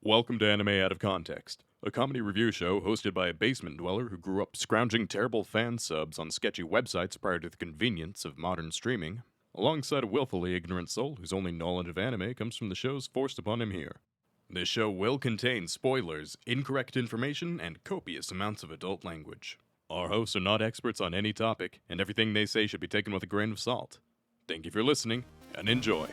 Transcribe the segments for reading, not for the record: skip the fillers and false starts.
Welcome to Anime Out of Context, a comedy review show hosted by a basement dweller who grew up scrounging terrible fan subs on sketchy websites prior to the convenience of modern streaming, alongside a willfully ignorant soul whose only knowledge of anime comes from the shows forced upon him here. This show will contain spoilers, incorrect information, and copious amounts of adult language. Our hosts are not experts on any topic, and everything they say should be taken with a grain of salt. Thank you for listening, and enjoy.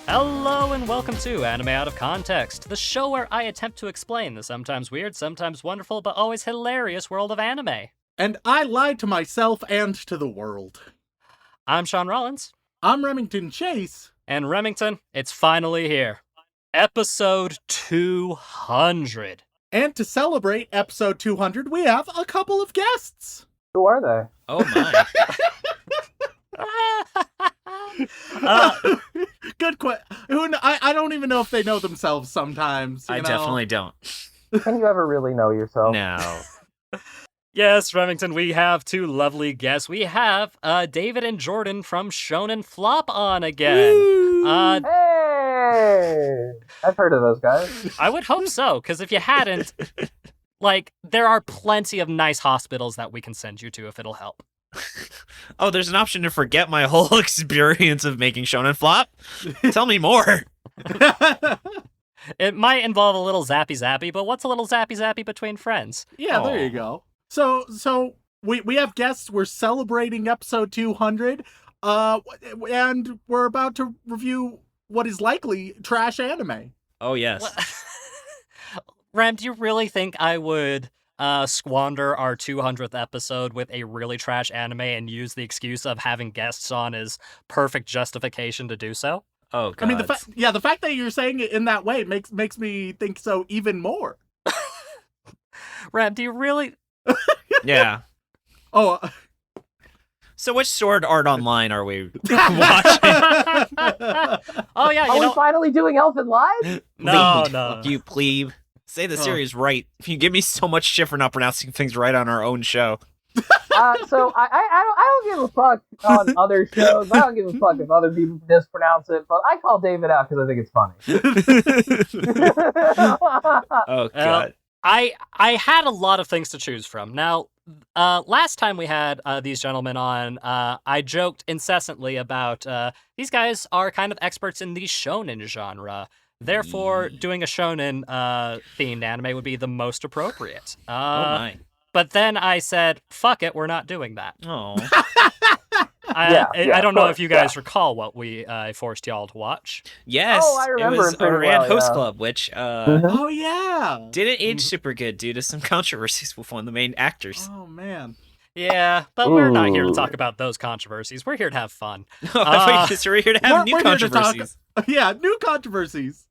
Hello and welcome to Anime Out of Context, the show where I attempt to explain the sometimes weird, sometimes wonderful, but always hilarious world of anime. And I lied to myself and to the world. I'm Shaun Rollins. I'm Remington Chase. And Remington, it's finally here. Episode 200. And to celebrate episode 200, we have a couple of guests. Who are they? Oh my. Good question. I don't even know if they know themselves sometimes. I definitely don't. Can you ever really know yourself? No. Yes, Remington, we have two lovely guests. We have David and Jordan from Shonen Flop on again. Hey! I've heard of those guys. I would hope so, because if you hadn't, there are plenty of nice hospitals that we can send you to if it'll help. Oh, there's an option to forget my whole experience of making Shonen Flop? Tell me more. It might involve a little zappy, but what's a little zappy between friends? Yeah, there you go. So we have guests. We're celebrating episode 200, and we're about to review what is likely trash anime. Oh, yes. Rem, do you really think I would squander our 200th episode with a really trash anime and use the excuse of having guests on as perfect justification to do so? Oh, God. I mean, the fact that you're saying it in that way makes me think so even more. Rem, do you really... Yeah. Oh. So which Sword Art Online are we watching? Oh, yeah, Are we finally doing Elfin Live? No. You plebe. Say the series right. You give me so much shit for not pronouncing things right on our own show. So I don't give a fuck on other shows. I don't give a fuck if other people mispronounce it, but I call David out because I think it's funny. Oh, God. I had a lot of things to choose from. Now, last time we had these gentlemen on, I joked incessantly about these guys are kind of experts in the shonen genre. Therefore, doing a shonen themed anime would be the most appropriate. Oh my. But then I said, fuck it, we're not doing that. Oh. I don't know if you guys recall what we forced y'all to watch. Yes. Oh, I remember it was it pretty Iran well, Host yeah. Club, which Oh, yeah. didn't age super good due to some controversies with one of the main actors. Oh, man. Yeah, but we're not here to talk about those controversies. We're here to have fun. I thought we're here to have new we're here to talk- controversies. Yeah, new controversies.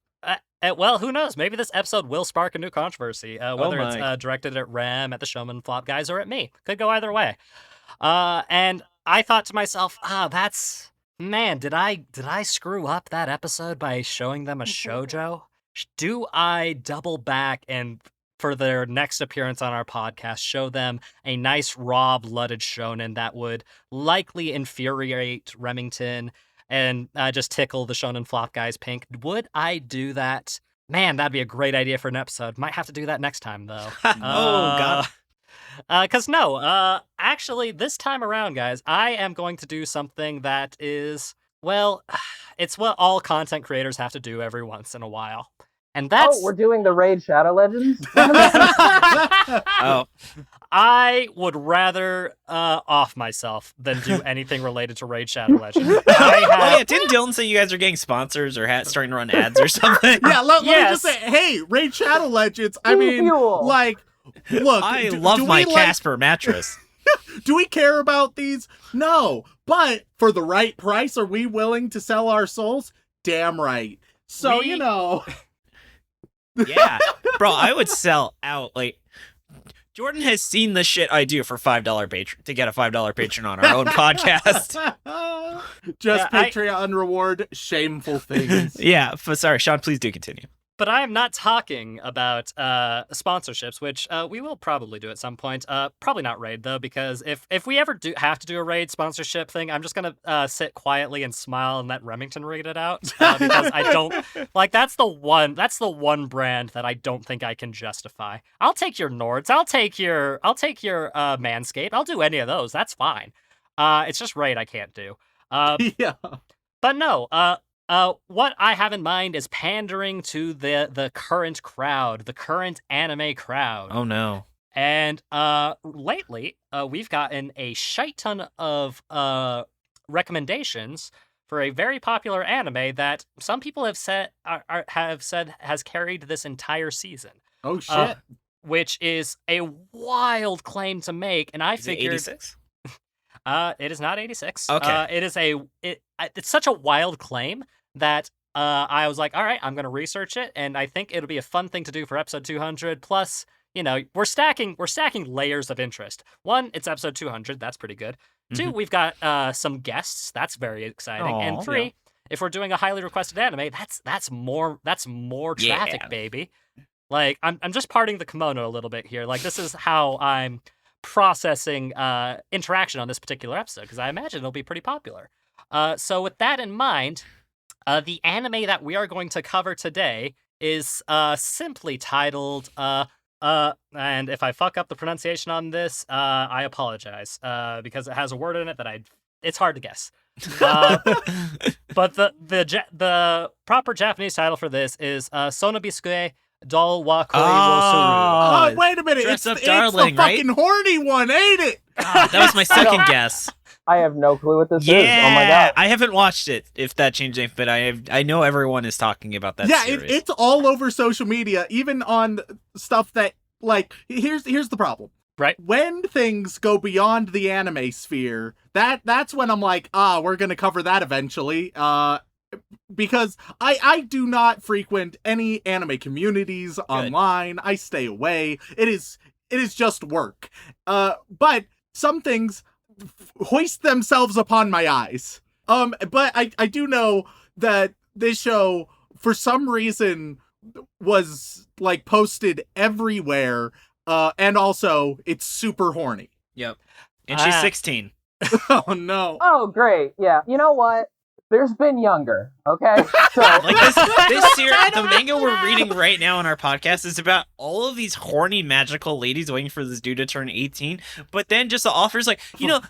Well, who knows? Maybe this episode will spark a new controversy, whether my. it's directed at Rem, at the Shonen Flop guys, or at me. Could go either way. And I thought to myself, did I screw up that episode by showing them a shoujo? Do I double back and, for their next appearance on our podcast, show them a nice raw-blooded shonen that would likely infuriate Remington and just tickle the Shonen Flop guys pink? Would I do that? Man, that'd be a great idea for an episode. Might have to do that next time, though. Oh, God. Actually, this time around, guys, I am going to do something that is, well, it's what all content creators have to do every once in a while. And that's... Oh, we're doing the Raid Shadow Legends? Oh. I would rather off myself than do anything related to Raid Shadow Legends. Oh yeah, didn't Dylan say you guys are getting sponsors or starting to run ads or something? Yeah, let me Yes. just say, hey, Raid Shadow Legends, I mean, Fuel. look. I love my Casper mattress. Do we care about these? No. But for the right price, are we willing to sell our souls? Damn right. So, We- Yeah. Bro, I would sell out. Jordan has seen the shit I do for $5 patron to get a $5 patron on our own podcast. Just Yeah, Patreon reward shameful things. Yeah, sorry, Shaun, please do continue. But I am not talking about sponsorships, which we will probably do at some point. Probably not raid though, because if we ever do have to do a raid sponsorship thing, I'm just gonna sit quietly and smile and let Remington raid it out because I don't like that's the one brand that I don't think I can justify. I'll take your Nords, I'll take your Manscaped, I'll do any of those. That's fine. It's just raid I can't do. Yeah. But no, what I have in mind is pandering to the current crowd, the current anime crowd. Oh no. And lately, we've gotten a shite ton of recommendations for a very popular anime that some people have said has carried this entire season. Oh shit. Which is a wild claim to make, and I Is it figured 86? it is not 86. Okay. It's such a wild claim that I was like, all right, I'm going to research it, and I think it'll be a fun thing to do for episode 200. Plus, we're stacking layers of interest. One, it's episode 200. That's pretty good. Two, we've got some guests. That's very exciting. And Aw. three, if we're doing a highly requested anime, that's more traffic, Yeah. baby. Like, I'm just parting the kimono a little bit here. Like, this is how I'm processing interaction on this particular episode, because I imagine it'll be pretty popular. So with that in mind, the anime that we are going to cover today is simply titled, and if I fuck up the pronunciation on this, I apologize, because it has a word in it that it's hard to guess. But the proper Japanese title for this is Sonobisque Dol wa Koi wo Ah. Oh, wait a minute. Dress It's Up Darling, the right? fucking horny one, ain't it? That was my second guess. I have no clue what this Yeah, is. Oh my god. I haven't watched it. If that changed anything, but I know everyone is talking about that. Yeah, series. it's all over social media, even on stuff that, like, here's the problem. Right. When things go beyond the anime sphere, that's when I'm like, we're gonna cover that eventually. Because I do not frequent any anime communities online. I stay away. It is just work. But some things hoist themselves upon my eyes. But I do know that this show, for some reason, was like posted everywhere. And also it's super horny. Yep. And she's Ah. 16. Oh no. Oh, great. Yeah. You know what? There's been younger, okay? So, Like this series, the manga we're reading right now on our podcast is about all of these horny magical ladies waiting for this dude to turn 18. But then just the offer's like,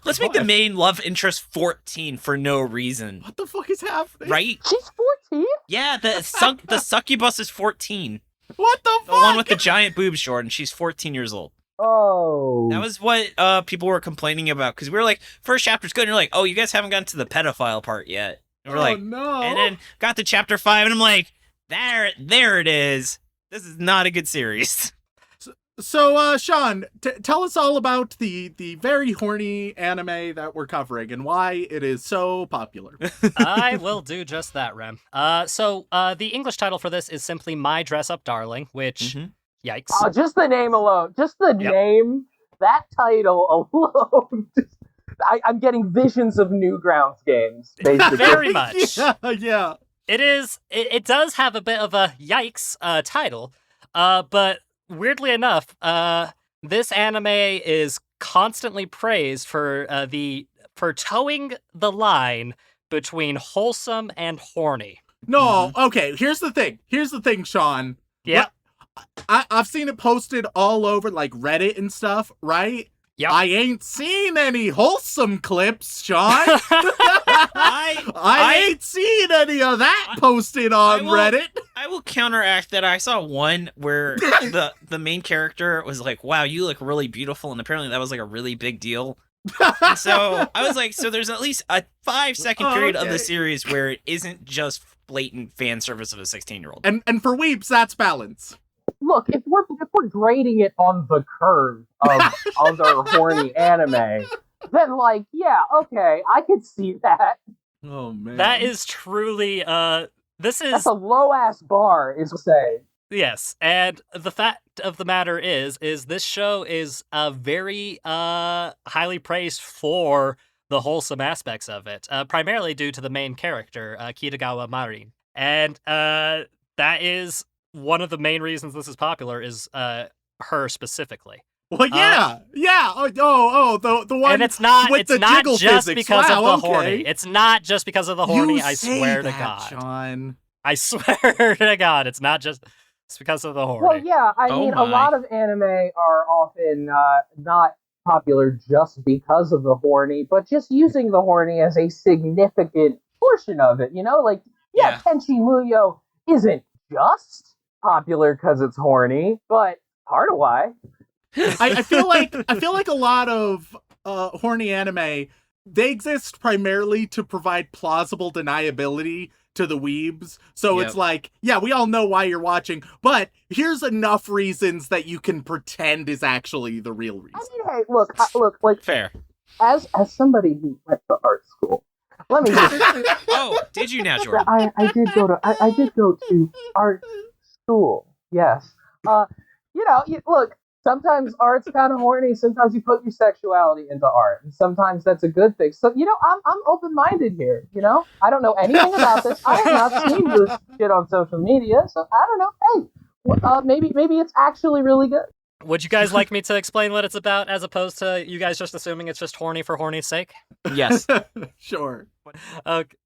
let's make the main love interest 14 for no reason. What the fuck is happening? Right? she's 14? Yeah, the succubus is 14. What the fuck? The one with the giant boobs, Jordan. She's 14 years old. Oh. That was what people were complaining about, because we were like, first chapter's good, and you're like, oh, you guys haven't gotten to the pedophile part yet. And we're like, no. and then got to chapter 5, and I'm like, there it is. This is not a good series. So, Shaun, tell us all about the very horny anime that we're covering and why it is so popular. I will do just that, Rem. So the English title for this is simply My Dress Up Darling, which, yikes. Oh, just the name alone. Just the Yep. name. That title alone. I'm getting visions of Newgrounds games, basically. Very much. Yeah. It does have a bit of a yikes title, but weirdly enough, this anime is constantly praised for towing the line between wholesome and horny. No, okay, here's the thing, Shaun. Yep. I've seen it posted all over, like, Reddit and stuff, right? Yep. I ain't seen any wholesome clips, Shaun. I ain't seen any of that posted on Reddit. I will counteract that. I saw one where the main character was like, wow, you look really beautiful, and apparently that was like a really big deal. And so I was like, so there's at least a 5-second period of the series where it isn't just blatant fan service of a 16-year-old. And for weeps, that's balance. Look, if we're grading it on the curve of other horny anime, then like, yeah, okay, I could see that. Oh man. That is truly this is That's a low ass bar, is what I'm saying. yes, and the fact of the matter is this show is very highly praised for the wholesome aspects of it, primarily due to the main character, Kitagawa Marin. And that is one of the main reasons this is popular is her specifically. Well, yeah. The one And it's not with it's the not jiggle just physics. because Wow, of the okay. horny. It's not just because of the horny, You I say swear to that, God. Sean. I swear to God, it's not just it's because of the horny. Well, yeah, I Oh mean, a my. lot of anime are often not popular just because of the horny, but just using the horny as a significant portion of it. Like, Yeah. Tenchi Muyo isn't just popular because it's horny, but part of why. I feel like a lot of horny anime, they exist primarily to provide plausible deniability to the weebs. So Yep. it's like, yeah, we all know why you're watching, but here's enough reasons that you can pretend is actually the real reason. I mean, hey, look, like Fair. as somebody who went to art school, let me just Oh, did you now, Jordan? I did go to art school. Yes. Look, sometimes art's kind of horny. Sometimes you put your sexuality into art, and sometimes that's a good thing. So I'm open-minded here. I don't know anything about this. I have not seen this shit on social media, so I don't know. Hey, maybe it's actually really good. Would you guys like me to explain what it's about as opposed to you guys just assuming it's just horny for horny's sake? Yes. Sure. Okay.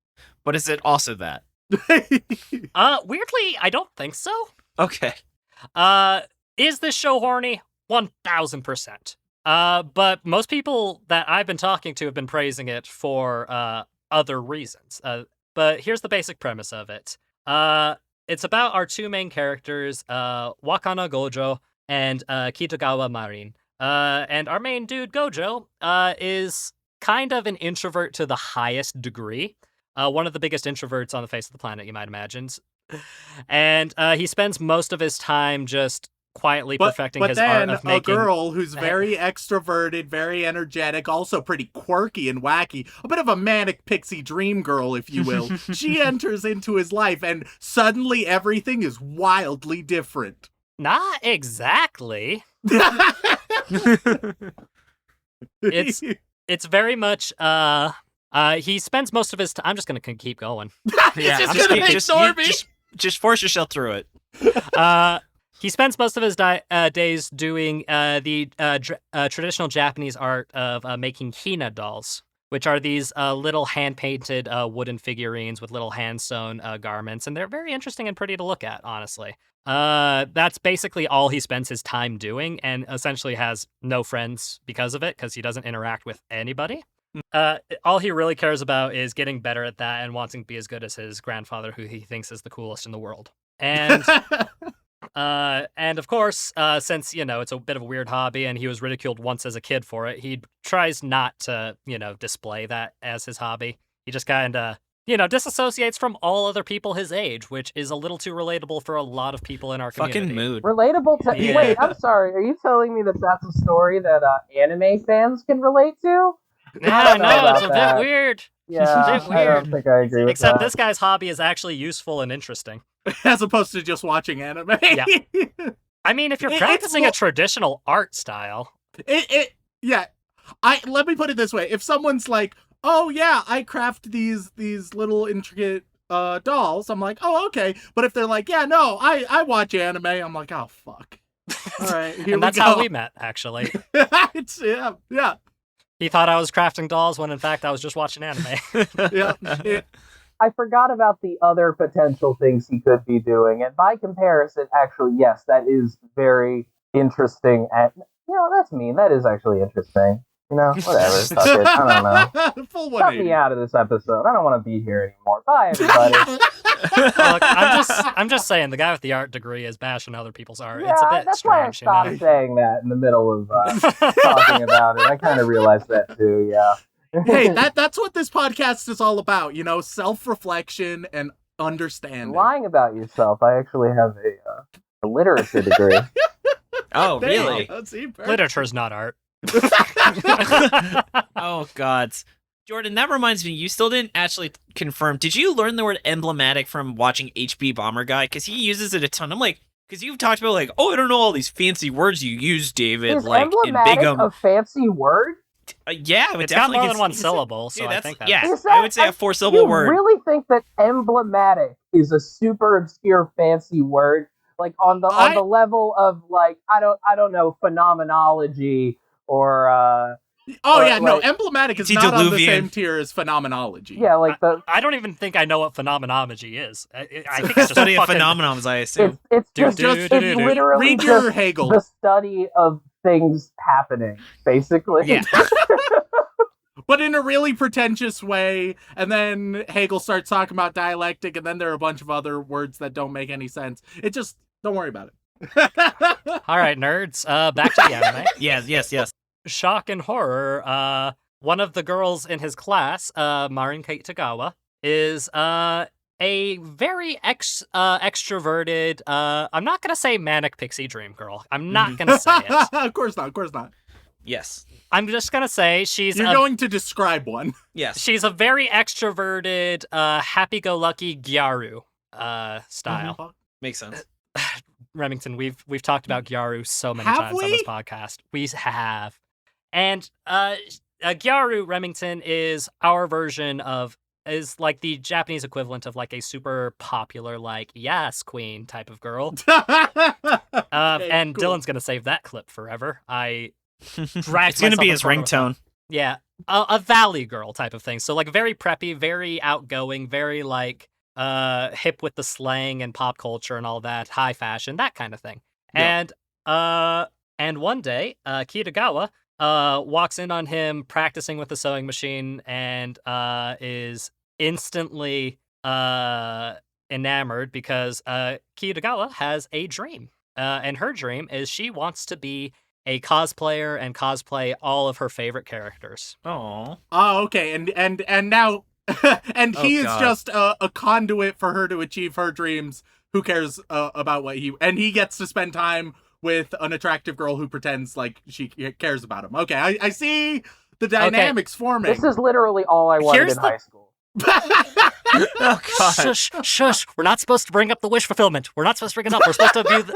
But is it also that? Weirdly, I don't think so. Okay. Is this show horny? 1000%. But most people that I've been talking to have been praising it for other reasons. But here's the basic premise of it. It's about our two main characters, Wakana Gojo and Kitagawa Marin. And our main dude, Gojo, is kind of an introvert to the highest degree. One of the biggest introverts on the face of the planet, you might imagine. And he spends most of his time just quietly perfecting his art of making... a girl who's very extroverted, very energetic, also pretty quirky and wacky, a bit of a manic pixie dream girl, if you will. She enters into his life, and suddenly everything is wildly different. Not exactly. It's very much he spends most of his time. I'm just gonna keep going. Yeah. He's just gonna ignore me. Just force yourself through it. He spends most of his days doing the traditional Japanese art of making hina dolls, which are these little hand-painted wooden figurines with little hand-sewn garments, and they're very interesting and pretty to look at, honestly. That's basically all he spends his time doing, and essentially has no friends because of it, because he doesn't interact with anybody. All he really cares about is getting better at that and wanting to be as good as his grandfather, who he thinks is the coolest in the world. And of course, since, it's a bit of a weird hobby and he was ridiculed once as a kid for it, he tries not to, display that as his hobby. He just kind of, disassociates from all other people his age, which is a little too relatable for a lot of people in our community. Fucking mood. Relatable to... Yeah. Wait, I'm sorry. Are you telling me that that's a story that anime fans can relate to? Yeah, don't know no, it's about a that. bit weird. Yeah, It's a bit I don't weird. think I agree with Except that. this guy's hobby is actually useful and interesting. As opposed to just watching anime. Yeah. I mean, if you're It's practicing more- a traditional art style, Let me put it this way. If someone's like, oh yeah, I craft these little intricate dolls, I'm like, oh, okay. But if they're like, yeah, no, I watch anime, I'm like, oh, fuck. All right, here and we that's go. how we met, actually. yeah. He thought I was crafting dolls when in fact I was just watching anime. Yeah. I forgot about the other potential things he could be doing, and by comparison, actually, yes, that is very interesting. And that's mean. That is actually interesting. Whatever. Fuck it. I don't know. Full Cut 180. me out of this episode. I don't want to be here anymore. Bye, everybody. Look, I'm just saying, the guy with the art degree is bashing other people's art. Yeah, It's a bit that's why I strange, stopped saying that in the middle of talking about it. I kind of realized that too. Yeah. Hey, that's what this podcast is all about. Self-reflection and understanding. Lying about yourself. I actually have a literature degree. Oh, There you really? go. See, perfect. Literature's not art. Oh, God. Jordan, that reminds me, you still didn't actually confirm. Did you learn the word emblematic from watching HB Bomber Guy? Because he uses it a ton. I'm like, because you've talked about, like, oh, I don't know all these fancy words you use, David. Is like, in emblematic Big a fancy word? yeah, but It's got definitely more than gets- one it's- syllable, so dude, I that's, think that. yeah, Is I would say that- a four-syllable You word. really think that emblematic is a super obscure fancy word? Like on the level of like I don't know, phenomenology or Oh or, yeah, no, like- emblematic is not on the Antediluvian. same tier as phenomenology. yeah, like the I don't even think I know what phenomenology is. I think it's just Study of fucking... phenomenons, I assume. it's Do, just do, just- do, it's do, do. literally Read your just Hegel. the study of things happening, basically. Yeah. But in a really pretentious way, and then Hegel starts talking about dialectic, and then there are a bunch of other words that don't make any sense. It just, don't worry about it. All right, nerds. Back to the anime. Yes. Shock and horror. One of the girls in his class, Marin Kitagawa, is a very extroverted. I'm not gonna say manic pixie dream girl. I'm not gonna say it. Of course not. Yes. I'm just gonna say she's You're going to describe one. Yes. she's a very extroverted, happy-go-lucky gyaru style. Makes sense. Remington, we've talked about gyaru so many Have times on we? this podcast. We have, and gyaru Remington is our version of is like the Japanese equivalent of like a super popular like yes queen type of girl. Okay, And cool. Dylan's gonna save that clip forever. I It's dragged gonna myself be in his front of a phone. ringtone. Yeah, a valley girl type of thing. So like very preppy, very outgoing, very like hip with the slang and pop culture and all that, high fashion, that kind of thing. Yeah. And one day, Kitagawa walks in on him practicing with the sewing machine and is instantly enamored because Kitagawa has a dream. And her dream is she wants to be a cosplayer and cosplay all of her favorite characters. Oh. Oh, okay, and now, and Oh, he is God. just a conduit for her to achieve her dreams. Who cares about what he gets to spend time with an attractive girl who pretends like she cares about him. Okay, I see the dynamics forming. This is literally all I wanted Here's in the- high school. Oh god. Shush. We're not supposed to bring up the wish fulfillment. We're not supposed to bring it up. We're supposed to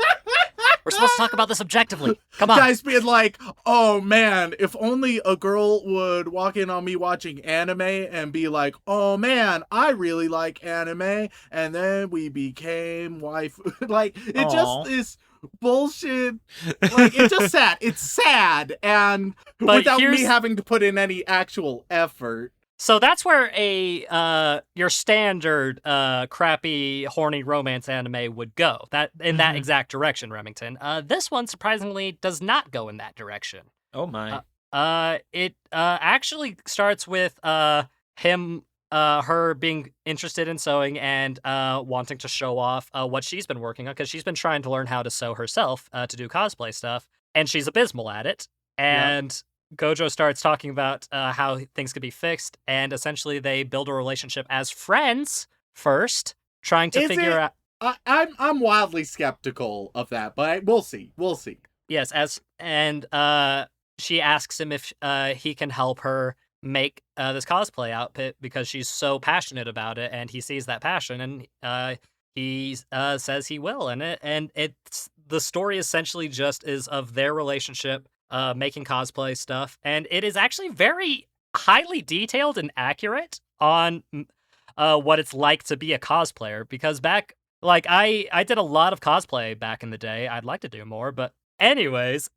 we're supposed to talk about this objectively. Come on. Guys being like, oh man, if only a girl would walk in on me watching anime and be like, oh man, I really like anime, and then we became wife. Like, it Aw. just is bullshit. Like, it's just sad. It's sad, and But without me here's- having to put in any actual effort. So that's where a your standard crappy horny romance anime would go. That in that Mhm. exact direction, Remington. This one surprisingly does not go in that direction. Oh my. It actually starts with him her being interested in sewing and wanting to show off what she's been working on because she's been trying to learn how to sew herself to do cosplay stuff, and she's abysmal at it. And Gojo starts talking about how things could be fixed, and essentially they build a relationship as friends first, trying to Is figure it- out. I'm wildly skeptical of that, but we'll see. Yes, she asks him if he can help her make this cosplay outfit because she's so passionate about it, and he sees that passion, and he says he will, and it's the story essentially just is of their relationship, making cosplay stuff, and it is actually very highly detailed and accurate on what it's like to be a cosplayer. Because back, like I did a lot of cosplay back in the day. I'd like to do more, but anyways,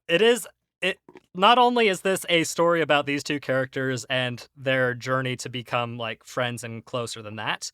it not only is this a story about these two characters and their journey to become like friends and closer than that,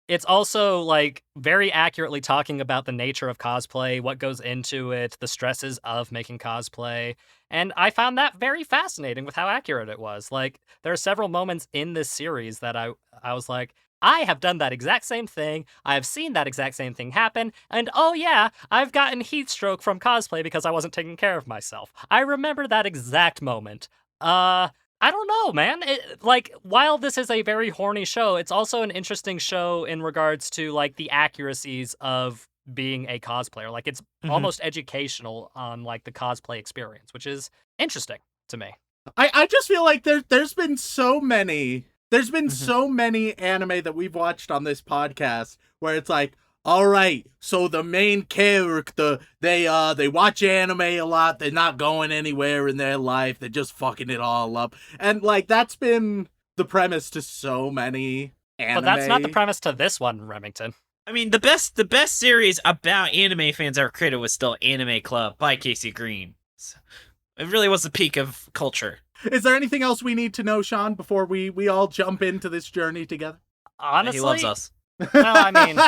it's also like very accurately talking about the nature of cosplay, what goes into it, the stresses of making cosplay. And I found that very fascinating with how accurate it was. Like, there are several moments in this series that I was like, I have done that exact same thing. I have seen that exact same thing happen. And oh yeah, I've gotten heat stroke from cosplay because I wasn't taking care of myself. I remember that exact moment. I don't know, man. Like, while this is a very horny show, it's also an interesting show in regards to like the accuracies of being a cosplayer. Like, it's almost educational on like the cosplay experience, which is interesting to me. I just feel like there's been so many anime that we've watched on this podcast where it's like, all right, so the main character, they watch anime a lot, they're not going anywhere in their life, they're just fucking it all up. And like that's been the premise to so many anime. But that's not the premise to this one, Remington. I mean, the best series about anime fans ever created was still Anime Club by Casey Green. So, it really was the peak of culture. Is there anything else we need to know, Shaun, before we all jump into this journey together? Honestly, He loves us. no, I mean,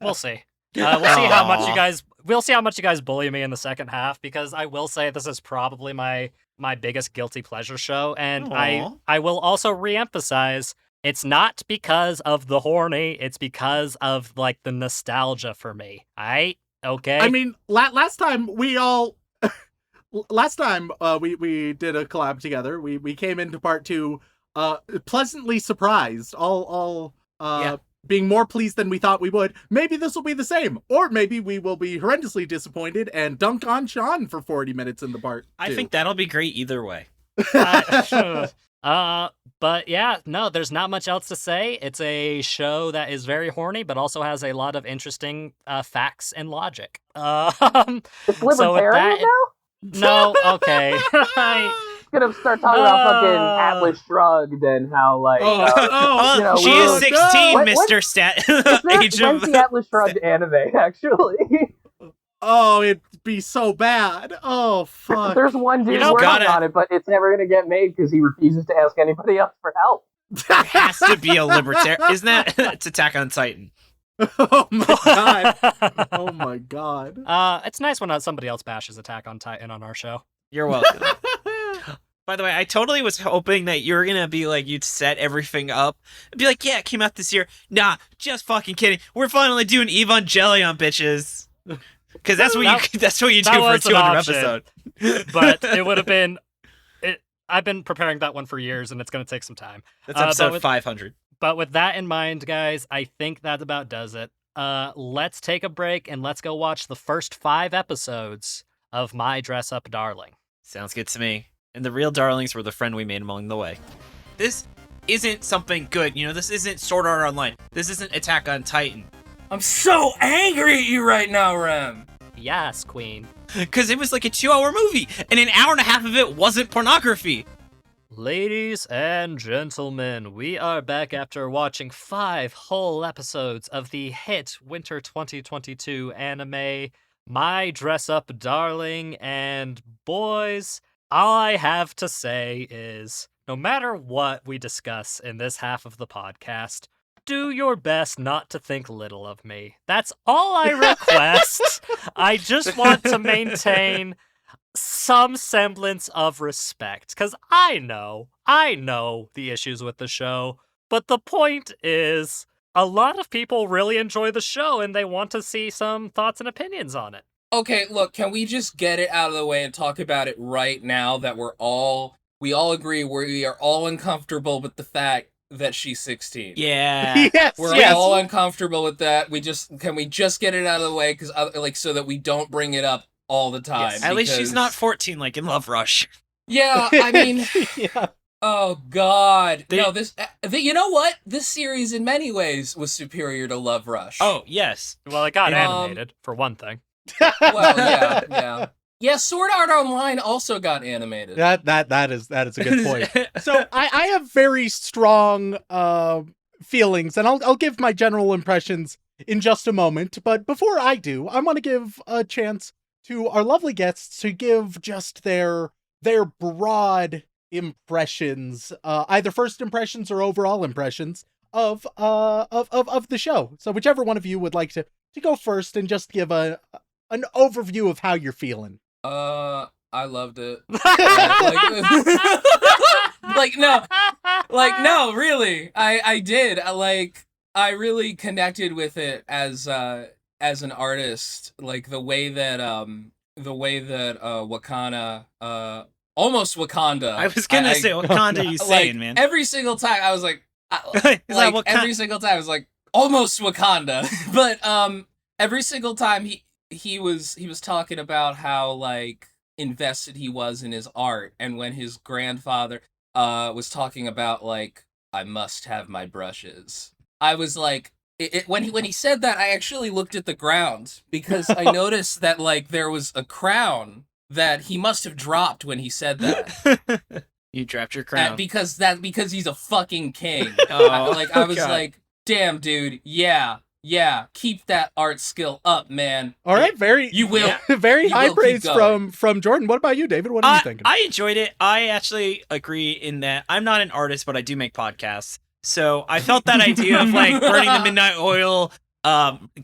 we'll see. We'll see how much you guys. We'll see how much you guys bully me in the second half, because I will say this is probably my biggest guilty pleasure show, and Aw. I will also reemphasize it's not because of the horny, it's because of like the nostalgia for me. Okay. I mean, last time we all, last time we did a collab together, we came into part 2, pleasantly surprised, all Yeah. being more pleased than we thought we would. Maybe this will be the same, or maybe we will be horrendously disappointed and dunk on Shaun for 40 minutes in the part 2. I think that'll be great either way. But yeah, no, there's not much else to say. It's a show that is very horny, but also has a lot of interesting facts and logic. It's So with libertarian that- now? No, okay. Gonna start talking about fucking Atlas Shrugged and how like Oh, you know, she we're- is 16, What- Mr. Stat. when's Age of... the Atlas Shrugged anime actually? Oh, it'd be so bad. Oh, fuck. There's one dude You know, working gotta- on it, but it's never gonna get made because he refuses to ask anybody else for help. It has to be a libertarian. Isn't that? It's Attack on Titan. Oh my god. Oh my god. It's nice when somebody else bashes Attack on Titan on our show. You're welcome. By the way, I totally was hoping that you were gonna be like, you'd set everything up. Be like, yeah, it came out this year. Nah, just fucking kidding. We're finally doing Evangelion, bitches. Because that's what that's what you do that for a was an 200 option. episode. But it would have been. I've been preparing that one for years, and it's going to take some time. That's but episode with- 500. But with that in mind, guys, I think that about does it. Let's take a break and let's go watch the first 5 episodes of My Dress Up Darling. Sounds good to me. And the real darlings were the friend we made along the way. This isn't something good. You know, this isn't Sword Art Online. This isn't Attack on Titan. I'm so angry at you right now, Rem. Yes, Queen. Because it was like a 2-hour movie, and an hour and a half of it wasn't pornography. Ladies and gentlemen, we are back after watching 5 whole episodes of the hit Winter 2022 anime, My Dress Up Darling, and boys, all I have to say is, no matter what we discuss in this half of the podcast, do your best not to think little of me. That's all I request. I just want to maintain some semblance of respect, because I know the issues with the show, but the point is, a lot of people really enjoy the show and they want to see some thoughts and opinions on it. Okay, look, can we just get it out of the way and talk about it right now that we all agree we are all uncomfortable with the fact that she's 16. Yeah. Yes, We're yes. all uncomfortable with that. Can we just get it out of the way cuz like so that we don't bring it up all the time. Yes. At least she's because- not 14 like in Love Rush. Yeah, I mean, Yeah. oh god. They- No, you know what? This series in many ways was superior to Love Rush. Oh, yes. Well, it got Um, animated, for one thing. Well, yeah. Yeah, Sword Art Online also got animated. That is a good point. So I have very strong feelings, and I'll give my general impressions in just a moment. But before I do, I want to give a chance to our lovely guests to give just their broad impressions, either first impressions or overall impressions of the show. So whichever one of you would like to go first and just give an overview of how you're feeling. I loved it. No, really. I did. I really connected with it as an artist. Like the way that Wakanda, almost Wakanda. I was gonna say, what kind are you saying, man? Every single time I was like, He's like, what every single time I was like, almost Wakanda. But every single time he was talking about how like invested he was in his art, and when his grandfather was talking about like, I must have my brushes, I was like, when he said that, I actually looked at the ground because I noticed that like there was a crown that he must have dropped when he said that. You dropped your crown. Because he's a fucking king. Oh, I was God. like, damn, dude, yeah, Yeah, keep that art skill up, man. All right, very You will. very You high will keep praise going. from Jordan. What about you, David? What are you thinking? I enjoyed it. I actually agree in that I'm not an artist, but I do make podcasts. So I felt that idea of like burning the midnight oil,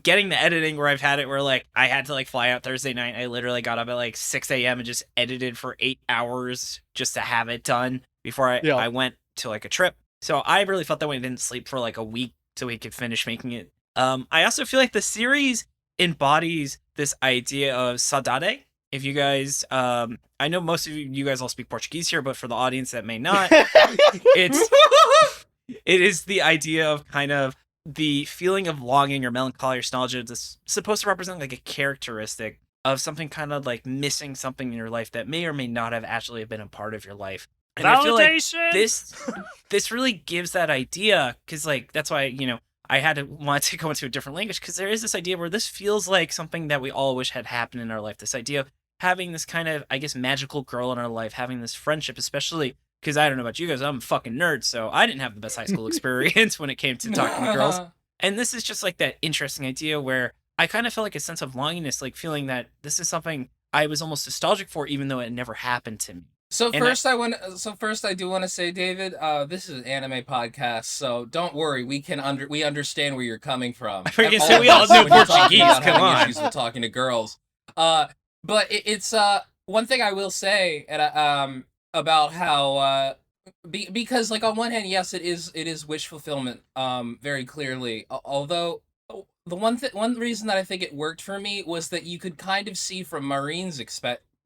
getting the editing where I've had it where like I had to like fly out Thursday night. I literally got up at like 6 a.m. and just edited for 8 hours just to have it done before I went to like a trip. So I really felt that way. I didn't sleep for like a week so we could finish making it. I also feel like the series embodies this idea of saudade. If you guys, I know most of you guys all speak Portuguese here, but for the audience that may not, it is the idea of kind of the feeling of longing or melancholy or nostalgia that's supposed to represent like a characteristic of something kind of like missing something in your life that may or may not have actually been a part of your life. And I feel like this really gives that idea because like that's why I had to want to go into a different language because there is this idea where this feels like something that we all wish had happened in our life. This idea of having this kind of, I guess, magical girl in our life, having this friendship, especially because I don't know about you guys, I'm a fucking nerd, so I didn't have the best high school experience when it came to talking to girls. And this is just like that interesting idea where I kind of felt like a sense of longingness, like feeling that this is something I was almost nostalgic for, even though it never happened to me. First, I do want to say, David, this is an anime podcast, so don't worry. We understand where you're coming from. I forget, so we all knew Portuguese. Come on. Issues with talking to girls. But it's one thing I will say, and about how because like on one hand, yes, it is wish fulfillment, very clearly. Although the one reason that I think it worked for me was that you could kind of see from Maureen's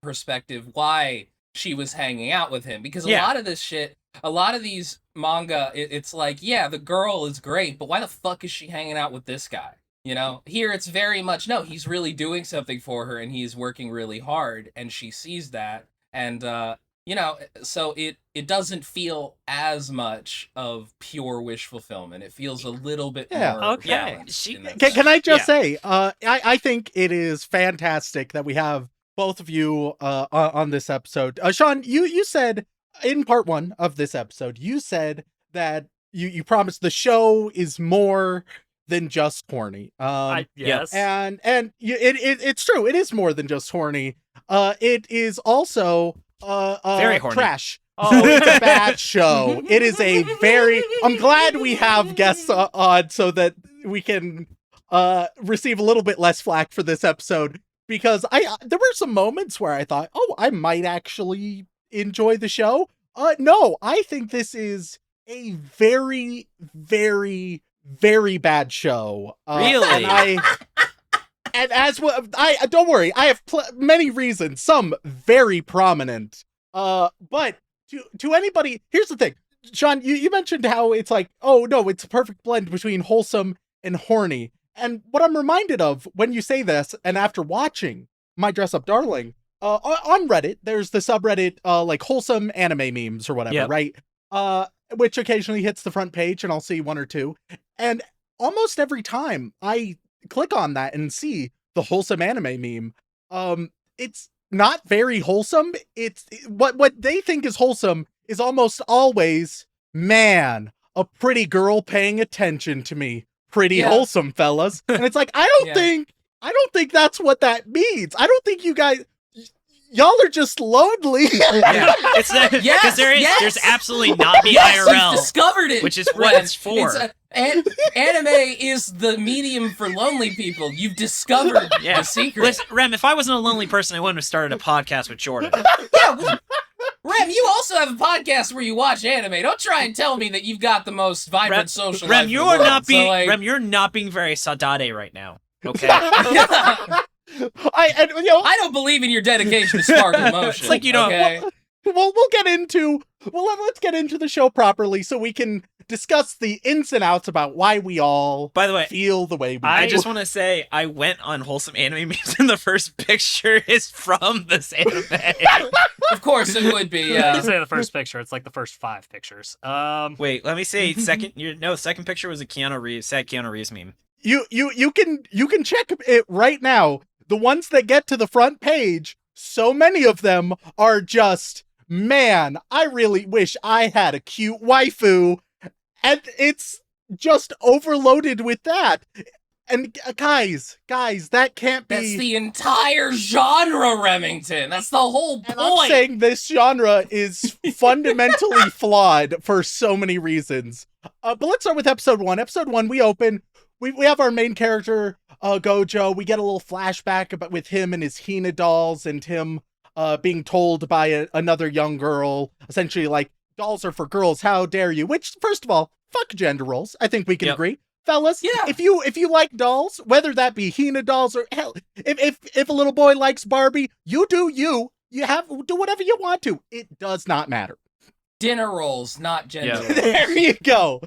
perspective why she was hanging out with him, because a lot of this shit, a lot of these manga, it's like, yeah, the girl is great, but why the fuck is she hanging out with this guy? Here it's very much, no, he's really doing something for her and he's working really hard and she sees that. And, so it doesn't feel as much of pure wish fulfillment. It feels a little bit more balanced. Can I just say, I think it is fantastic that we have both of you on this episode. Shaun, you said in part 1 of this episode, you said that you promised the show is more than just horny. Yes. And it's true. It is more than just horny. It is also very horny. Trash. Oh, it's a bad show. It is a very... I'm glad we have guests on so that we can receive a little bit less flack for this episode. Because there were some moments where I thought, oh, I might actually enjoy the show. No, I think this is a very, very, very bad show. Really? And as well, I don't worry, I have many reasons, some very prominent. But to anybody, here's the thing, Shaun, you mentioned how it's like, oh no, it's a perfect blend between wholesome and horny. And what I'm reminded of when you say this, and after watching My Dress Up Darling, on Reddit, there's the subreddit, like wholesome anime memes or whatever, right? Which occasionally hits the front page and I'll see one or two. And almost every time I click on that and see the wholesome anime meme, it's not very wholesome. It's what they think is wholesome is almost always, man, a pretty girl paying attention to me. Pretty wholesome, fellas. And it's like, I don't think that's what that means. I don't think you guys, y'all are just lonely. It's because there's absolutely not the IRL. You've discovered it, which is what it's for. Anime is the medium for lonely people. You've discovered the secret. Listen, Rem, if I wasn't a lonely person, I wouldn't have started a podcast with Jordan. Rem, you also have a podcast where you watch anime. Don't try and tell me that you've got the most vibrant social life. Rem, you're not being very saudade right now. Okay. I don't believe in your dedication to spark emotion. It's like you don't. Okay? Let's get into the show properly so we can discuss the ins and outs about why we all, by the way, feel the way we do. I just want to say I went on wholesome anime memes and the first picture is from this anime. Of course it would be. You say the first picture, it's like the first 5 pictures. Wait, let me see. The second picture was a sad Keanu Reeves meme. You can check it right now. The ones that get to the front page, so many of them are just, man, I really wish I had a cute waifu. And it's just overloaded with that. And guys, that can't be. That's the entire genre, Remington. That's the whole point. And I'm saying this genre is fundamentally flawed for so many reasons. But let's start with episode 1. Episode 1, we open. We have our main character, Gojo. We get a little flashback about with him and his Hina dolls, and him being told by another young girl, essentially like, dolls are for girls, how dare you? Which, first of all, fuck gender roles. I think we can agree. Fellas, if you like dolls, whether that be Hina dolls or hell, if a little boy likes Barbie, you do you. You do whatever you want to. It does not matter. Dinner rolls, not gender roles. There you go.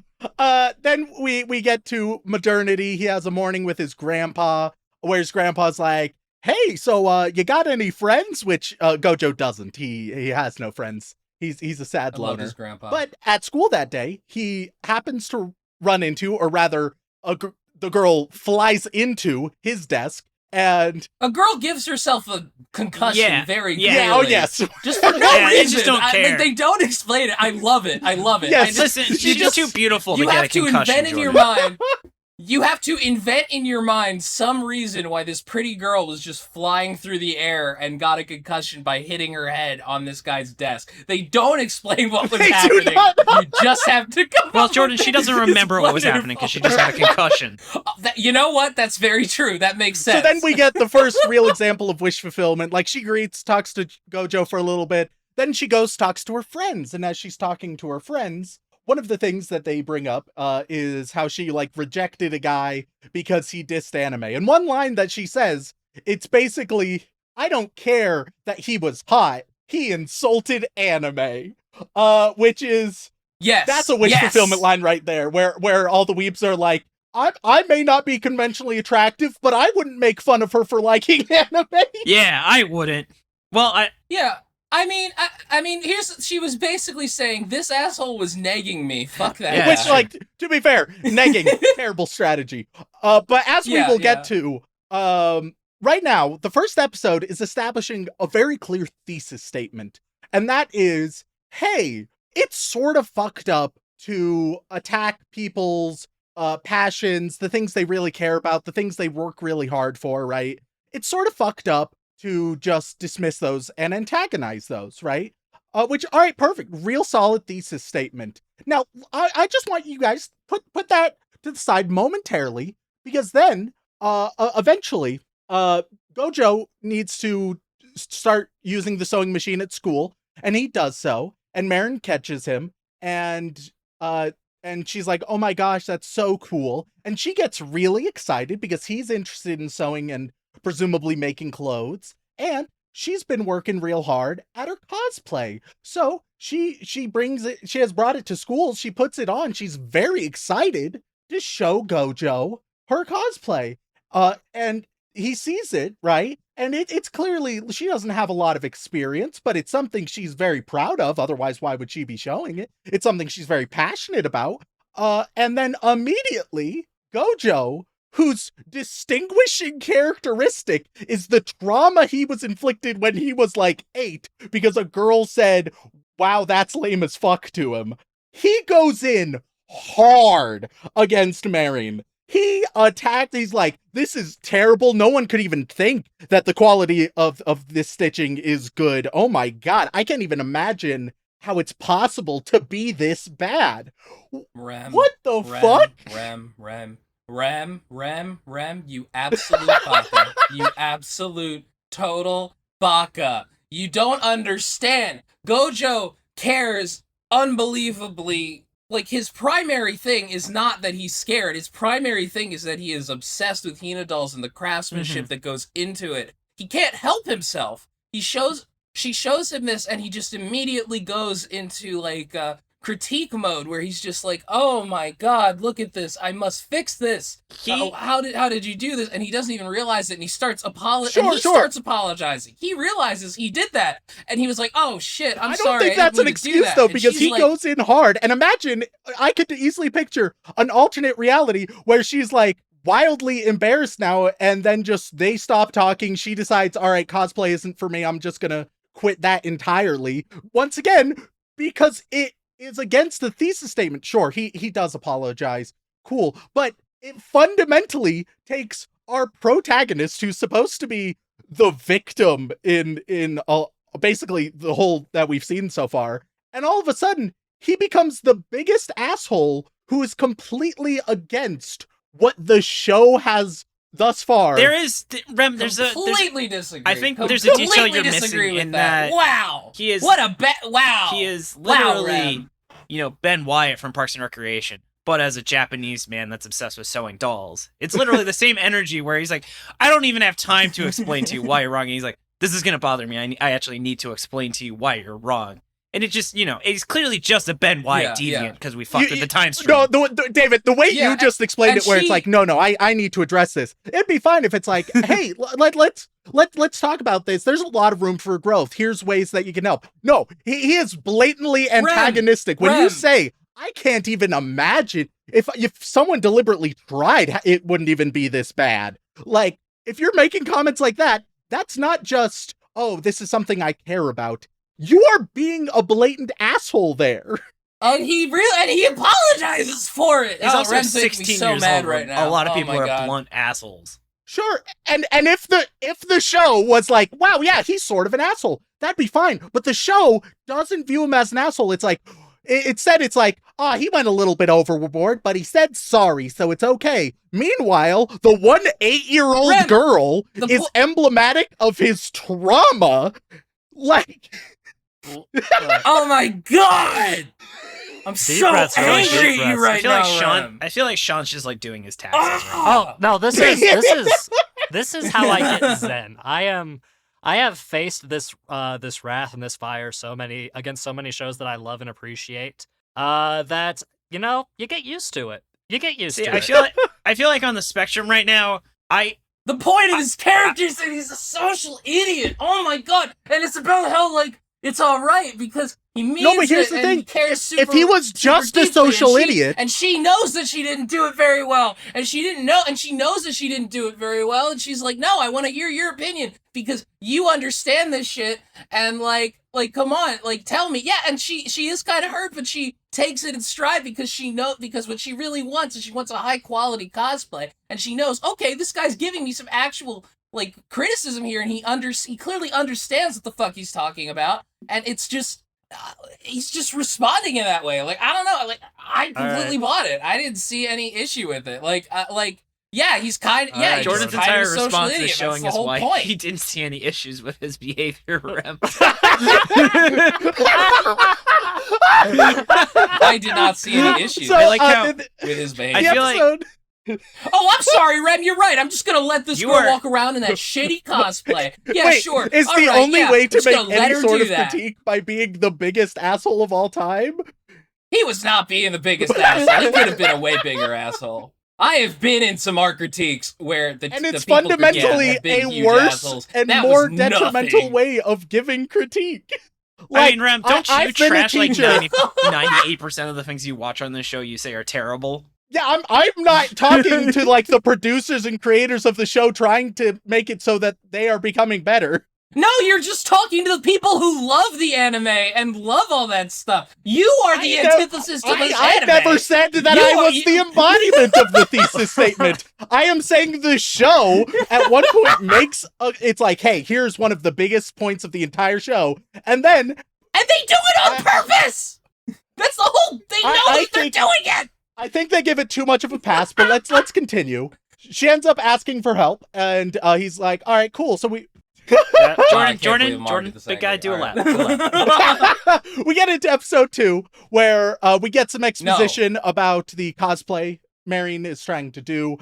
Then we get to modernity. He has a morning with his grandpa, where his grandpa's like, hey, so you got any friends? Which Gojo doesn't. He has no friends. He's a sad I love loner. his grandpa. But at school that day, he happens to run into, or rather, the girl flies into his desk, and a girl gives herself a concussion very clearly. Yeah, oh yes. Just for no Yeah, they reason. just don't care. They don't explain it. I love it. Yes. Listen, she's just too beautiful to You get a have to concussion. invent in your mind. You have to invent in your mind some reason why this pretty girl was just flying through the air and got a concussion by hitting her head on this guy's desk. They don't explain what was They do happening. not. You just have to come Well, up Jordan, with she it. doesn't It's remember what was wonderful. happening because she just had a concussion. You know what? That's very true. That makes sense. So then we get the first real example of wish fulfillment. Like, she talks to Gojo for a little bit, then she talks to her friends, and as she's talking to her friends, one of the things that they bring up is how she, like, rejected a guy because he dissed anime. And one line that she says, it's basically, I don't care that he was hot, he insulted anime. Which is, yes, that's a wish fulfillment line right there, where all the weebs are like, I may not be conventionally attractive, but I wouldn't make fun of her for liking anime. Yeah, I wouldn't. Well, Yeah. I mean, she was basically saying, this asshole was negging me. Fuck that. Yeah. Which, guy. like, to be fair, negging, terrible strategy. But as we will get to, right now, the first episode is establishing a very clear thesis statement. And that is, hey, it's sort of fucked up to attack people's passions, the things they really care about, the things they work really hard for, right? It's sort of fucked up to just dismiss those and antagonize those, right? Which, all right, perfect. Real solid thesis statement. Now, I just want you guys put that to the side momentarily, because then, eventually, Gojo needs to start using the sewing machine at school, and he does so, and Marin catches him, and she's like, oh my gosh, that's so cool. And she gets really excited because he's interested in sewing and presumably making clothes, and she's been working real hard at her cosplay. So she brings it, she has brought it to school, she puts it on, she's very excited to show Gojo her cosplay. And he sees it, right? And it's clearly, she doesn't have a lot of experience, but it's something she's very proud of. Otherwise, why would she be showing it? It's something she's very passionate about. And then immediately, Gojo, whose distinguishing characteristic is the trauma he was inflicted when he was like 8, because a girl said, wow, that's lame as fuck to him. He goes in hard against Marin. He attacked, he's like, this is terrible. No one could even think that the quality of this stitching is good. Oh my god, I can't even imagine how it's possible to be this bad. What the fuck? Rem, you absolute baka. You absolute total baka. You don't understand. Gojo cares unbelievably. Like, his primary thing is not that he's scared. His primary thing is that he is obsessed with Hina dolls and the craftsmanship that goes into it. He can't help himself. She shows him this, and he just immediately goes into, like, critique mode, where he's just like, oh my god, look at this, I must fix this. How did you do this? And he doesn't even realize it, and he starts starts apologizing. He realizes he did that, and he was like, oh shit, I'm sorry. I don't think that's an excuse, though, because he goes in hard. And imagine, I could easily picture an alternate reality where she's like wildly embarrassed now, and then just they stop talking, she decides, all right, cosplay isn't for me, I'm just gonna quit that entirely. Once again, because it is against the thesis statement. Sure, he does apologize. Cool. But it fundamentally takes our protagonist, who's supposed to be the victim in basically the whole that we've seen so far, and all of a sudden he becomes the biggest asshole who is completely against what the show has thus far. There is Rem. There's completely disagree. I think there's a detail you're Completely missing disagree with in that. Wow, He is what a wow. He is Wow, literally, Rem. Ben Wyatt from Parks and Recreation, but as a Japanese man that's obsessed with sewing dolls. It's literally the same energy where he's like, I don't even have time to explain to you why you're wrong. And he's like, this is gonna bother me. I actually need to explain to you why you're wrong. And it just, he's clearly just a Ben Wyatt deviant because we fucked with the time stream. No, David, the way you just explained it, where it's like, no, I need to address this. It'd be fine if it's like, hey, let's talk about this. There's a lot of room for growth. Here's ways that you can help. No, he is blatantly antagonistic. When you say, I can't even imagine if someone deliberately tried, it wouldn't even be this bad. Like, if you're making comments like that, that's not just, oh, this is something I care about. You are being a blatant asshole there. And he apologizes for it. He's also Rem's 16 so years mad old. right now. A lot of people are God. blunt assholes. Sure, and if the show was like, wow, yeah, he's sort of an asshole, that'd be fine. But the show doesn't view him as an asshole. It's like, it's like, he went a little bit overboard, but he said sorry, so it's okay. Meanwhile, the 8-year-old girl is emblematic of his trauma. Like, oh my God! I'm so angry at you right now. I feel like Shaun's just like doing his taxes right now. Oh no, this is how I get zen. I have faced this wrath and this fire against so many shows that I love and appreciate. That you get used to it. You get used to it. I feel like on the spectrum right now, the point of his character is that he's a social idiot. Oh my God! And it's about how it's all right because he means no, but here's the thing. He cares super, if he was just a social idiot, and she knows that she didn't do it very well, and she knows that she didn't do it very well, and she's like, no, I want to hear your opinion because you understand this shit, and like come on, tell me. Yeah, and she is kind of hurt, but she takes it in stride because because what she really wants is she wants a high quality cosplay, and she knows, okay, this guy's giving me some actual criticism here, and he clearly understands what the fuck he's talking about, and it's just he's just responding in that way. I don't know, I completely bought it. I didn't see any issue with it. Yeah, he's kind of Jordan's entire response is showing us why point. He didn't see any issues with his behavior. Rem. I did not see any issues. So, I like how with his behavior. I feel like oh, I'm sorry, Rem. You're right. I'm just gonna let this girl walk around in that shitty cosplay. Yeah, wait, sure. Is all the right, only way to make any sort of that. critique by being the biggest asshole of all time? He was not being the biggest asshole. He could have been a way bigger asshole. I have been in some art critiques where and the it's people fundamentally a worse and more detrimental way of giving critique. I mean, Rem, don't you trash 98% of the things you watch on this show you say are terrible? Yeah, I'm not talking to the producers and creators of the show trying to make it so that they are becoming better. No, you're just talking to the people who love the anime and love all that stuff. You are the antithesis to this I anime. never said that I was the embodiment of the thesis statement. I am saying the show at one point makes it's like, hey, here's one of the biggest points of the entire show, and they do it on purpose. That's the whole. They know that they're doing it. I think they give it too much of a pass, but let's continue. She ends up asking for help, and he's like, all right, cool. So we. Jordan, big guy, do a lap. We get into episode 2, where we get some exposition about the cosplay Marion is trying to do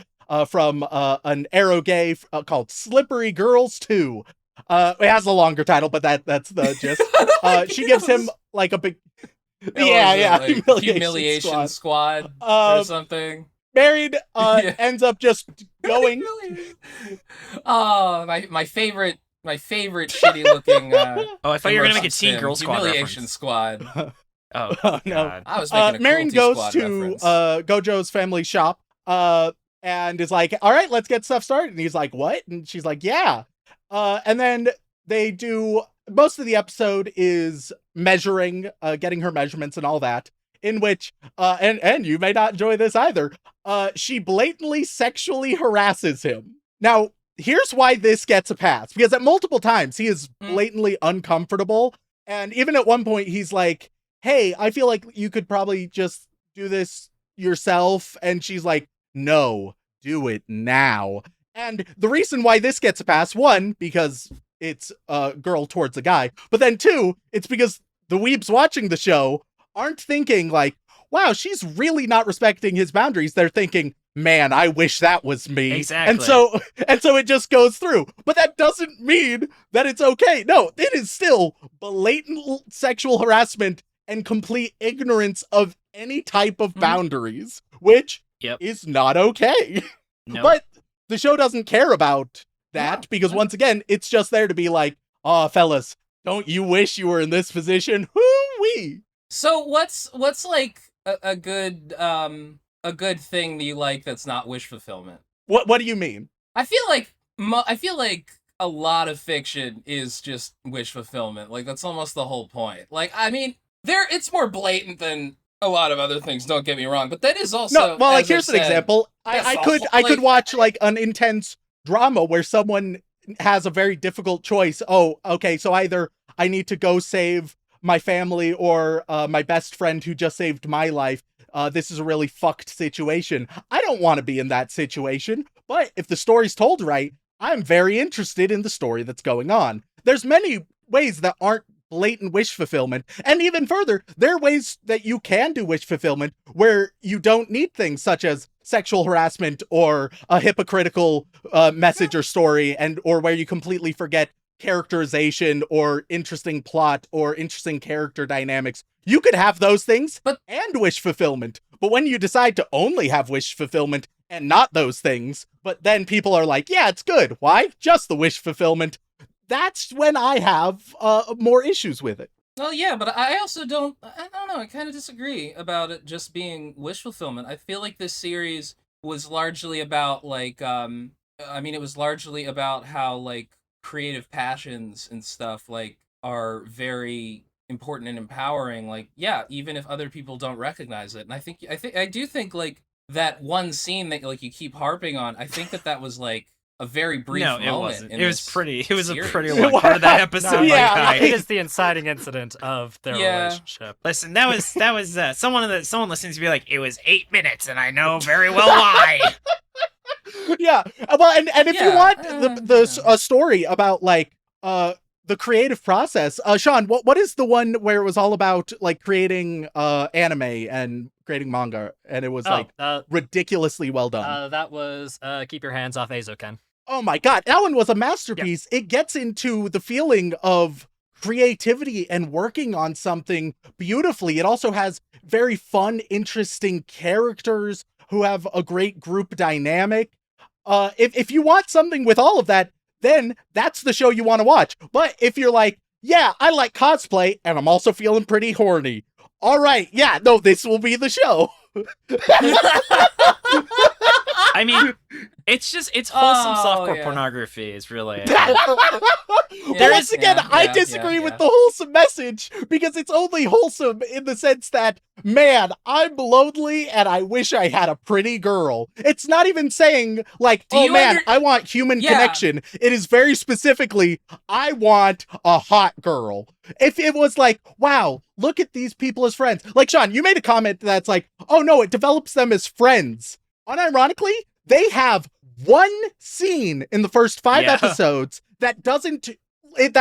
from an eroge called Slippery Girls 2. It has a longer title, but that's the gist. She gives him a big... Humiliation squad or something. Married ends up just going. Oh, my favorite shitty looking. I thought you were gonna make a Teen Girl Squad Humiliation reference. Squad. Oh no! I was making a Marion Cruelty goes Squad to reference. Gojo's family shop and is like, all right, let's get stuff started. And he's like, what? And she's like, yeah. And then they do most of the episode is measuring, getting her measurements and all that. in which, and you may not enjoy this either, she blatantly sexually harasses him. Now, here's why this gets a pass, because at multiple times he is blatantly uncomfortable, and even at one point he's like, hey, I feel like you could probably just do this yourself, and she's like, no, do it now. And the reason why this gets a pass, one, because it's a girl towards a guy, but then two, it's because the weebs watching the show aren't thinking like, wow, she's really not respecting his boundaries. They're thinking, man, I wish that was me. Exactly. And so it just goes through. But that doesn't mean that it's okay. No, it is still blatant sexual harassment and complete ignorance of any type of boundaries, which is not okay. No. But the show doesn't care about that because once again, it's just there to be like, oh, fellas, don't you wish you were in this position? Hoo-wee! So what's like a good thing that you like that's not wish fulfillment? What do you mean? I feel like a lot of fiction is just wish fulfillment. Like that's almost the whole point. Like I mean, it's more blatant than a lot of other things. Don't get me wrong, but that is also no. Well, like here's an example. I could watch like an intense drama where someone has a very difficult choice. Oh, okay, so either I need to go save my family or my best friend who just saved my life. This is a really fucked situation. I don't want to be in that situation, but if the story's told right, I'm very interested in the story that's going on. There's many ways that aren't blatant wish fulfillment, and even further, there are ways that you can do wish fulfillment where you don't need things such as sexual harassment or a hypocritical message or story, and or where you completely forget characterization or interesting plot or interesting character dynamics. You could have those things and wish fulfillment. But when you decide to only have wish fulfillment and not those things, but then people are like, yeah, it's good. Why? Just the wish fulfillment. That's when I have more issues with it. Well, yeah, but I also don't know. I kind of disagree about it just being wish fulfillment. I feel like this series was largely about like, it was largely about how like creative passions and stuff like are very important and empowering. Like, yeah, even if other people don't recognize it. And I do think like that one scene that like you keep harping on. I think that was like a very brief moment. No, it wasn't. It was a pretty series. long part of that episode. Yeah, it is the inciting incident of their relationship. Listen, that was someone listening to be like, it was 8 minutes, and I know very well why. Yeah, well, and if you want a story about like the creative process, Shaun, what is the one where it was all about like creating anime and creating manga, and it was ridiculously well done? That was Keep Your Hands Off Azoken. Oh my god, that one was a masterpiece. Yep. It gets into the feeling of creativity and working on something beautifully. It also has very fun, interesting characters who have a great group dynamic. If you want something with all of that, then that's the show you want to watch. But if you're like, yeah, I like cosplay, and I'm also feeling pretty horny. All right, yeah, no, this will be the show. I mean, it's wholesome softcore pornography is really it. Once again, I disagree with the wholesome message, because it's only wholesome in the sense that, man, I'm lonely and I wish I had a pretty girl. It's not even saying like, I want human connection. It is very specifically, I want a hot girl. If it was like, wow, look at these people as friends. Like, Shaun, you made a comment that's like, oh no, it develops them as friends. Unironically, they have one scene in the first 5 episodes that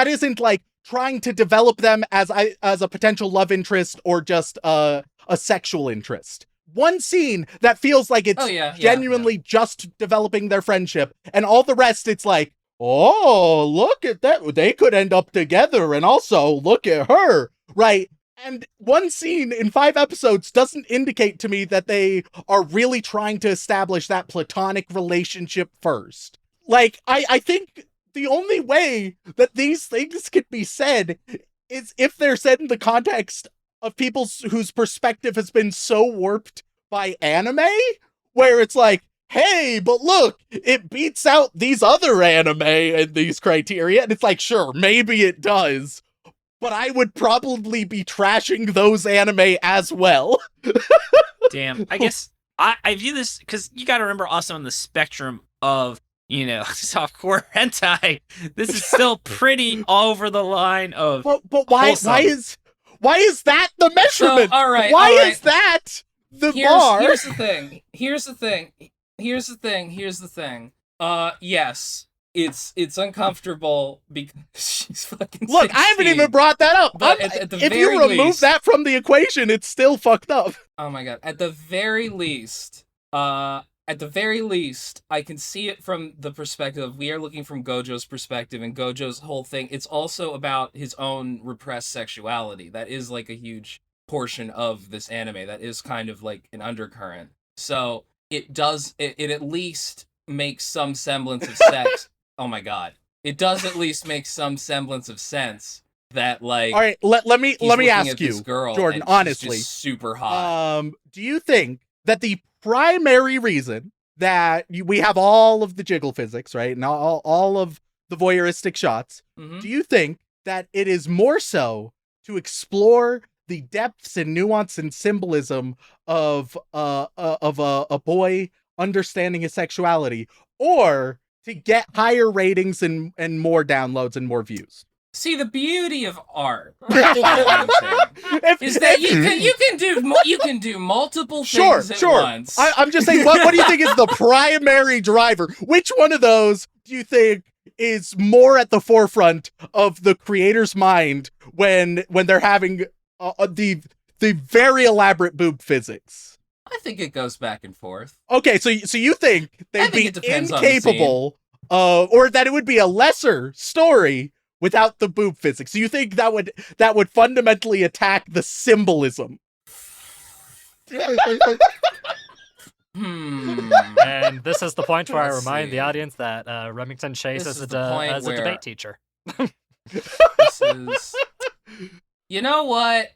isn't like trying to develop them as a potential love interest or just a sexual interest. One scene that feels like it's genuinely just developing their friendship, and all the rest it's like, oh, look at that. They could end up together, and also look at her, right? And one scene in 5 episodes doesn't indicate to me that they are really trying to establish that platonic relationship first. Like, I think the only way that these things can be said is if they're said in the context of people whose perspective has been so warped by anime, where it's like, hey, but look, it beats out these other anime and these criteria. And it's like, sure, maybe it does. but I would probably be trashing those anime as well. Damn. I guess I view this because you got to remember also on the spectrum of, softcore hentai, this is still pretty over the line of. But why is that the measurement? So, all right, why all right. is that the bar? Here's the thing. Yes, it's uncomfortable because she's fucking. Look, I haven't 16. even brought that up. But at the if very you remove least- that from the equation, it's still fucked up. Oh my god! At the very least, I can see it from the perspective of we are looking from Gojo's perspective, and Gojo's whole thing. It's also about his own repressed sexuality. That is like a huge portion of this anime. That is kind of like an undercurrent. So it at least makes some semblance of sex. Oh my god! It does at least make some semblance of sense that like. All right, let me looking ask at you, this girl, Jordan. and she's Honestly, just super hot. do you think that the primary reason that we have all of the jiggle physics, right, and all of the voyeuristic shots, Mhm. do you think that it is more so to explore the depths and nuance and symbolism of a boy understanding his sexuality, or to get higher ratings and more downloads and more views? See, the beauty of art is that you can do multiple things at once. I'm just saying, what do you think is the primary driver? Which one of those do you think is more at the forefront of the creator's mind when they're having the very elaborate boob physics? I think it goes back and forth. Okay, so you think they'd be it depends on the incapable, or that it would be a lesser story without the boob physics? So you think that would fundamentally attack the symbolism? And this is the point where I Let's remind see. the audience that Remington Chase This is is the point as a where- debate teacher. This is. You know what?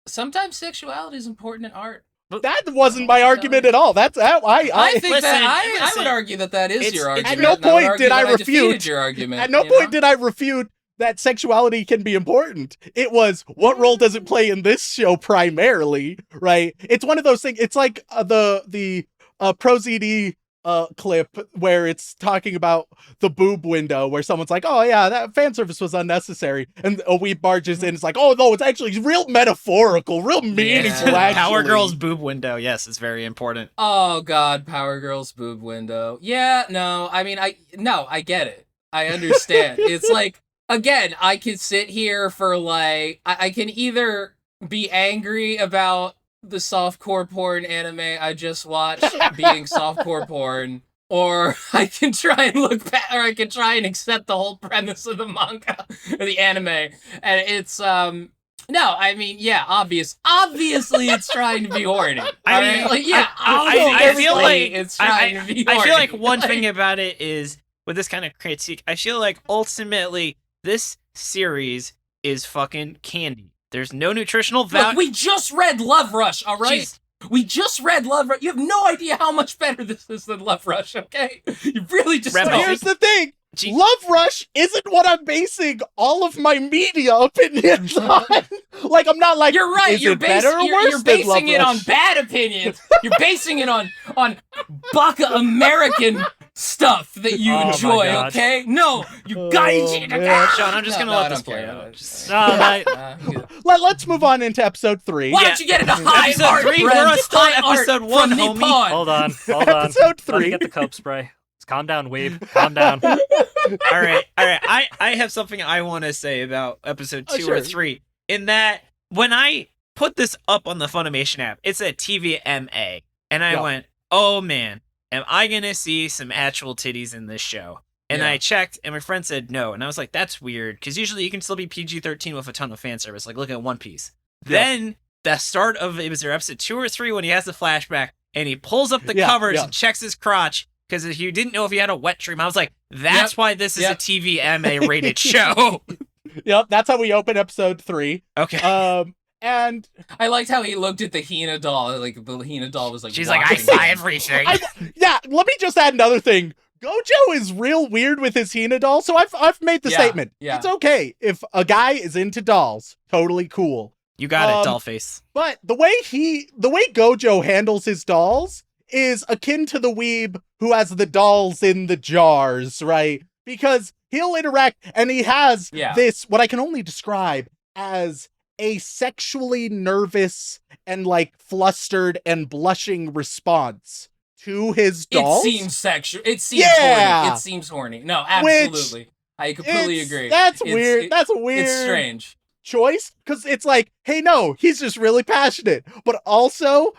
Sometimes sexuality is important in art. That wasn't my argument at all. That's how I think Listen, I would listen. argue that is It's- your it's- argument. At no and I would point argue did I that defeated refute- your argument. At no you point know? did I refute that sexuality can be important. It was, what role does it play in this show primarily, right? It's one of those things. It's like the ProZD clip where it's talking about the boob window, where someone's like, oh yeah, that fan service was unnecessary, and a weeb barges in, it's like, oh no, it's actually real metaphorical, real meaningful. Yeah. Actually, Power Girl's boob window, yes, it's very important. Oh god, Power Girl's boob window. Yeah, no, I mean, I get it. I understand. It's like, again, I could sit here for like, I can either be angry about the softcore porn anime I just watched being softcore porn, or I can try and look back, or I can try and accept the whole premise of the manga or the anime, and it's no, I mean, yeah, obviously it's trying to be horny. I Alright? mean, like, yeah, I feel like it's trying to be horny. I feel like one Like- thing about it is with this kind of critique, I feel like ultimately this series is fucking candy. There's no nutritional value. Look, we just read Love Rush, all right? Jeez. We just read Love Rush. You have no idea how much better this is than Love Rush, okay? You really just Rebel. don't. Here's the thing. Gee. Love Rush isn't what I'm basing all of my media opinions on. Like, I'm not like, You're right. is You're it better or you're worse than Love basing it on Rush? bad opinions. You're basing it on Baka American stuff that you Oh my enjoy, God. okay? No, you gaijin. man. Sean, I'm just No, gonna no, let I this don't play care. out. Just- No, mate. Let's move on into episode 3. Why Yeah. don't you get into high Episode art, 3, Brent? we're still on High art episode 1, from homie. Nippon. Hold on. Episode Let 3. me get the cope spray. Just calm down, weeb. Calm down. all right. I have something I want to say about episode 2 sure. or 3. In that, when I put this up on the Funimation app, it's a TVMA, and I Yeah. went, "Oh man, am I gonna see some actual titties in this show?" And Yeah. I checked, and my friend said no, and I was like, "That's weird," because usually you can still be PG-13 with a ton of fan service. Like, look at One Piece. Yeah. Then the start of it was their episode 2 or 3 when he has the flashback, and he pulls up the Yeah, covers yeah. and checks his crotch. Because he didn't know if he had a wet dream. I was like, that's Yep, why this is a yep. TVMA rated show. Yep, that's how we open episode 3. Okay. And I liked how he looked at the Hina doll. Like the Hina doll was like. She's like, I watching saw him. everything. yeah, let me just add another thing. Gojo is real weird with his Hina doll, so I've made the statement. Yeah. It's okay if a guy is into dolls. Totally cool. You got it, Dollface. But the way Gojo handles his dolls is akin to the weeb who has the dolls in the jars, right? Because he'll interact and he has this, what I can only describe as a sexually nervous and like flustered and blushing response to his dolls. It seems sexual. It seems horny. It seems horny. No, absolutely. I completely agree. That's weird. That's a weird. It's strange. Choice, because it's like, hey, no, he's just really passionate, but also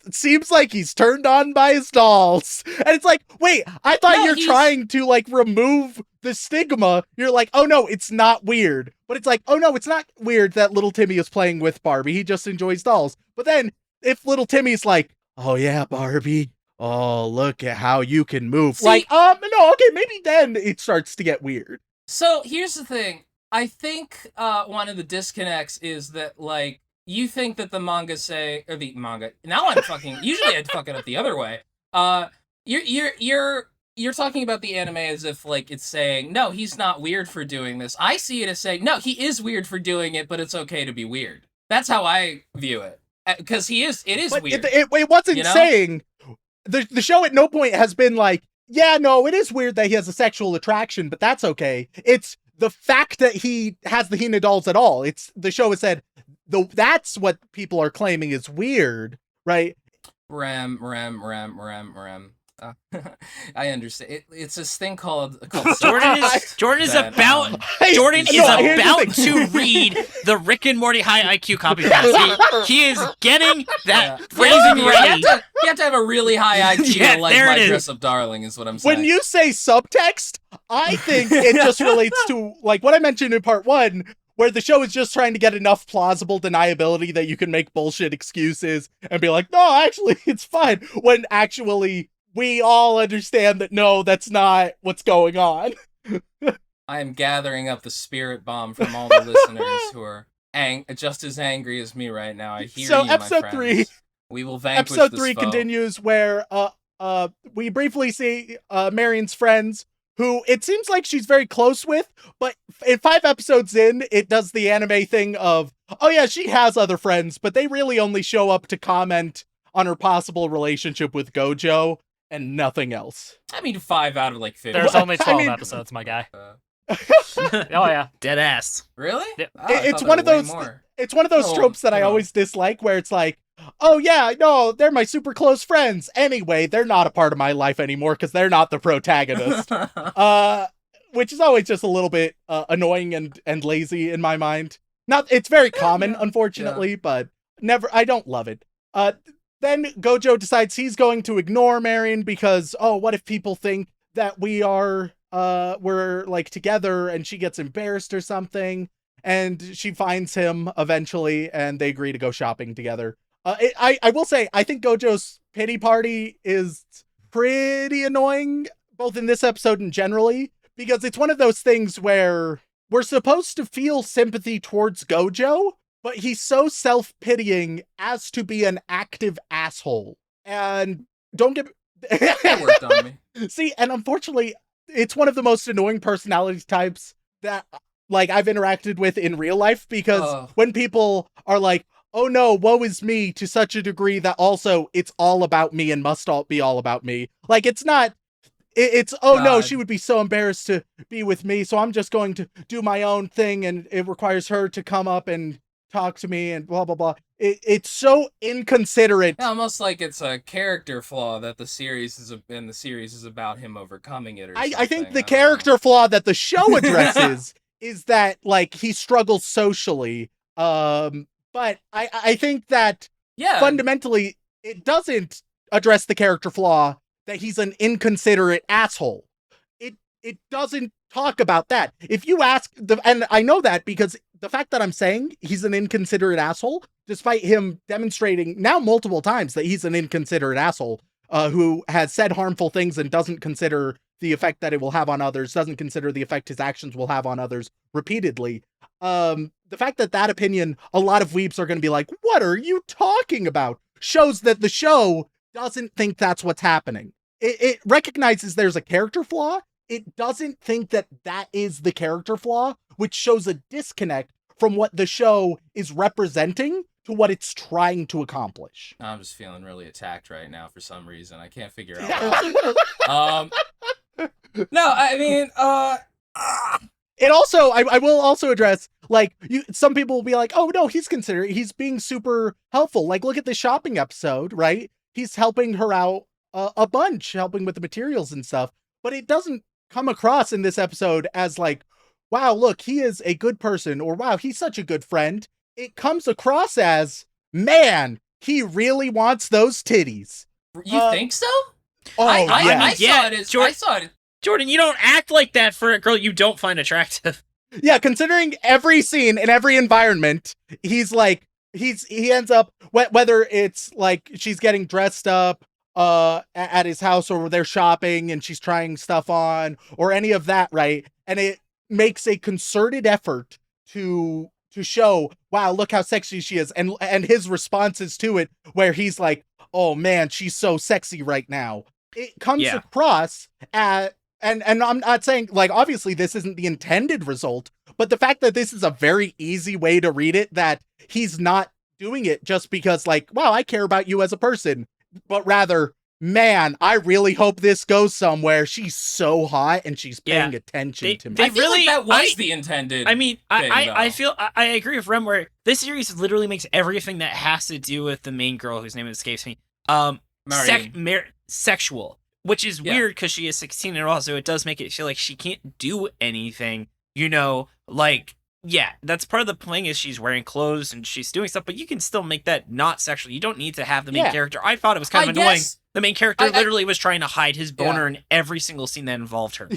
seems like he's turned on by his dolls, and it's like, wait, I thought you're trying to like remove the stigma. You're like, oh no, it's not weird, but it's like, oh no, it's not weird that little Timmy is playing with Barbie. He just enjoys dolls. But then if little Timmy's like, oh yeah, Barbie, oh look at how you can move, like, no, okay, maybe then it starts to get weird. So here's the thing. I think one of the disconnects is that, like, you think that the manga say, or the manga, now I'm fucking, usually I'd fuck it up the other way. You're talking about the anime as if, like, it's saying, no, he's not weird for doing this. I see it as saying, no, he is weird for doing it, but it's okay to be weird. That's how I view it. Because it is but weird. It wasn't saying, the show at no point has been like, yeah, no, it is weird that he has a sexual attraction, but that's okay. It's the fact that he has the Hina dolls at all. It's the show has said that's what people are claiming is weird, right? Rem. I understand. It's this thing called Jordan is about to read the Rick and Morty high IQ copy paste. He is getting that phrasing ready. You have to have a really high IQ Yeah, like there My it is. Dress Up Darling is what I'm saying. When you say subtext, I think it just relates to like what I mentioned in part 1, where the show is just trying to get enough plausible deniability that you can make bullshit excuses and be like, no, actually, it's fine. When actually, we all understand that, no, that's not what's going on. I am gathering up the spirit bomb from all the listeners who are just as angry as me right now. I hear you, my episode friends. 3. We will vanquish Episode this 3 foe. continues where we briefly see Marion's friends, who it seems like she's very close with, but in 5 episodes in, it does the anime thing of, oh yeah, she has other friends, but they really only show up to comment on her possible relationship with Gojo and nothing else. I mean, 5 out of like 50. There's only 12 episodes, my guy. Oh yeah, Dead ass. Really? Yeah. It's one of those. It's one of those tropes that I always dislike, where it's like, oh yeah, no, they're my super close friends. Anyway, they're not a part of my life anymore because they're not the protagonist. Which is always just a little bit annoying and lazy in my mind. It's very common, unfortunately, but I don't love it. Then Gojo decides he's going to ignore Marion because, oh, what if people think that we're like together, and she gets embarrassed or something, and she finds him eventually and they agree to go shopping together. I will say, I think Gojo's pity party is pretty annoying, both in this episode and generally, because it's one of those things where we're supposed to feel sympathy towards Gojo, but he's so self-pitying as to be an active asshole. And don't get... That worked on me. See, and unfortunately, it's one of the most annoying personality types that, like, I've interacted with in real life, because when people are like, oh no, woe is me, to such a degree that also it's all about me and must all be all about me. Like, it's not... It's, oh no, she would be so embarrassed to be with me, so I'm just going to do my own thing, and it requires her to come up and talk to me and blah, blah, blah. It's so inconsiderate. Yeah, almost like it's a character flaw that the series is about him overcoming it or something. I think the character flaw that the show addresses is that, like, he struggles socially. But I think that fundamentally it doesn't address the character flaw that he's an inconsiderate asshole. It doesn't talk about that. If you ask, and I know that because the fact that I'm saying he's an inconsiderate asshole, despite him demonstrating now multiple times that he's an inconsiderate asshole, who has said harmful things and doesn't consider the effect that it will have on others, doesn't consider the effect his actions will have on others repeatedly. The fact that opinion, a lot of weeps are going to be like, what are you talking about? Shows that the show doesn't think that's what's happening. it recognizes there's a character flaw. It doesn't think that that is the character flaw, which shows a disconnect from what the show is representing to what it's trying to accomplish. I'm just feeling really attacked right now for some reason. I can't figure out why. No, I mean, It also, I will also address, like, some people will be like, oh no, he's being super helpful. Like, look at the shopping episode, right? He's helping her out a bunch, helping with the materials and stuff. But it doesn't come across in this episode as like, wow, look, he is a good person, or wow, he's such a good friend. It comes across as, man, he really wants those titties. you think so? Oh, I yeah. saw it as Jordan- I saw it. Jordan, you don't act like that for a girl you don't find attractive. Yeah, considering every scene in every environment, he's like, he ends up, whether it's like she's getting dressed up at his house, or they're shopping and she's trying stuff on, or any of that, right? And it makes a concerted effort to show, wow, look how sexy she is, and his responses to it, where he's like, oh man, she's so sexy right now. It comes across at, and I'm not saying, like, obviously this isn't the intended result, but the fact that this is a very easy way to read it, that he's not doing it just because, like, wow, I care about you as a person, but rather, man, I really hope this goes somewhere. She's so hot and she's paying attention to me. they I feel really- like that was the intended. I mean, I thing, feel I agree with Rem, where this series literally makes everything that has to do with the main girl, whose name escapes me, sexual, which is weird because she is 16, and also it does make it feel like she can't do anything, you know, like, yeah, that's part of the thing, is she's wearing clothes and she's doing stuff, but you can still make that not sexual. You don't need to have the main character. I thought it was kind of annoying. The main character literally was trying to hide his boner in every single scene that involved her.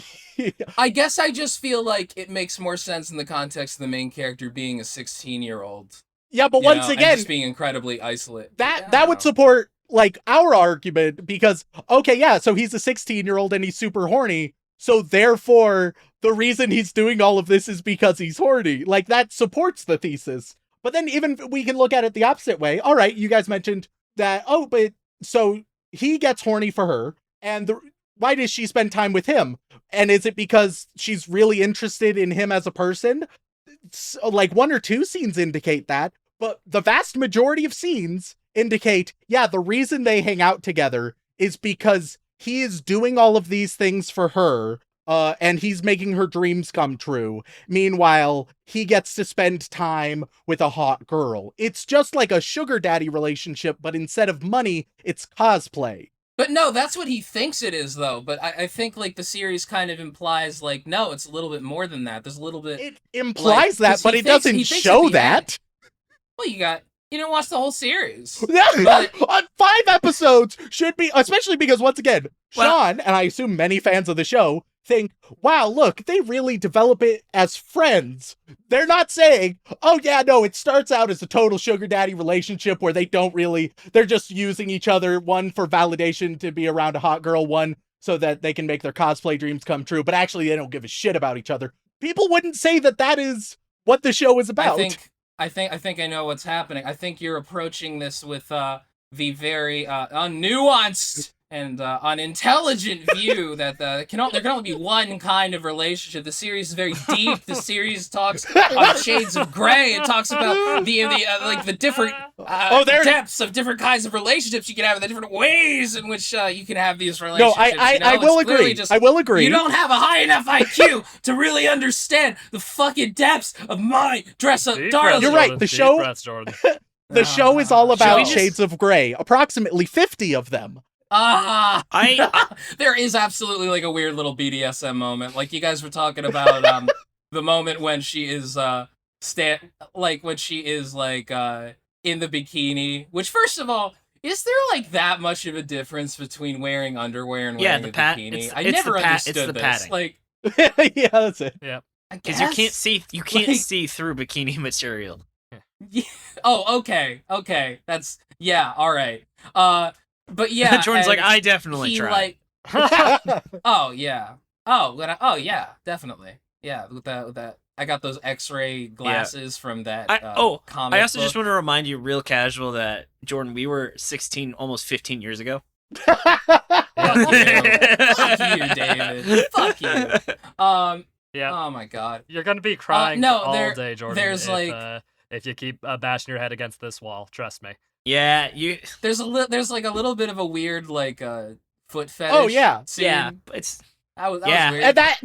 I guess I just feel like it makes more sense in the context of the main character being a 16-year-old. Yeah, but once again, and just being incredibly isolated. That would support, like, our argument, because, okay, yeah, so he's a 16-year-old and he's super horny, so therefore the reason he's doing all of this is because he's horny. Like, that supports the thesis. But then even we can look at it the opposite way. All right, you guys mentioned that, oh, but so he gets horny for her, and why does she spend time with him? And is it because she's really interested in him as a person? So, like, 1 or 2 scenes indicate that, but the vast majority of scenes indicate, yeah, the reason they hang out together is because he is doing all of these things for her, and he's making her dreams come true. Meanwhile, he gets to spend time with a hot girl. It's just like a sugar daddy relationship, but instead of money, it's cosplay. But no, that's what he thinks it is, though. But I think, like, the series kind of implies, like, no, it's a little bit more than that. There's a little bit... It implies like, that, but he it thinks- doesn't he thinks show at the end- that. Well, you didn't watch the whole series. Yeah, on 5 episodes should be, especially because, once again, Well- Shaun, and I assume many fans of the show, think, wow, look, they really develop it as friends. They're not saying, oh yeah, no, it starts out as a total sugar daddy relationship where they're just using each other, one for validation to be around a hot girl, one so that they can make their cosplay dreams come true, but actually they don't give a shit about each other. People wouldn't say that that is what the show is about. I think I know what's happening. I think you're approaching this with the very unnuanced and unintelligent view that there can only be one kind of relationship. The series is very deep. The series talks on shades of gray. It talks about the different depths of different kinds of relationships you can have, and the different ways in which you can have these relationships. No, I will agree. I will agree. You don't have a high enough IQ to really understand the fucking depths of my dress-up darling. You're right. The show is all about shades of gray. Approximately 50 of them. There is absolutely like a weird little BDSM moment. Like you guys were talking about the moment when she is in the bikini, which, first of all, is there like that much of a difference between wearing underwear and wearing a bikini? I never understood this. Padding. Like, yeah, that's it. Yeah, I because guess you can't see through bikini material. Yeah. Oh, okay. That's all right. But yeah, Jordan's like, I definitely tried. Oh yeah. Oh yeah, definitely. Yeah, with that. I got those X-ray glasses from that. Comic I also book. just want to remind you, real casual, that Jordan, we were 16, almost 15 years ago. Yeah, Fuck you, David. Fuck you. Yeah. Oh my god. You're gonna be crying no, all there- day, Jordan. there's, if you keep bashing your head against this wall, trust me. Yeah, you. There's like a little bit of a weird foot fetish. Oh, yeah. Scene. Yeah, it's That was Yeah. weird. And that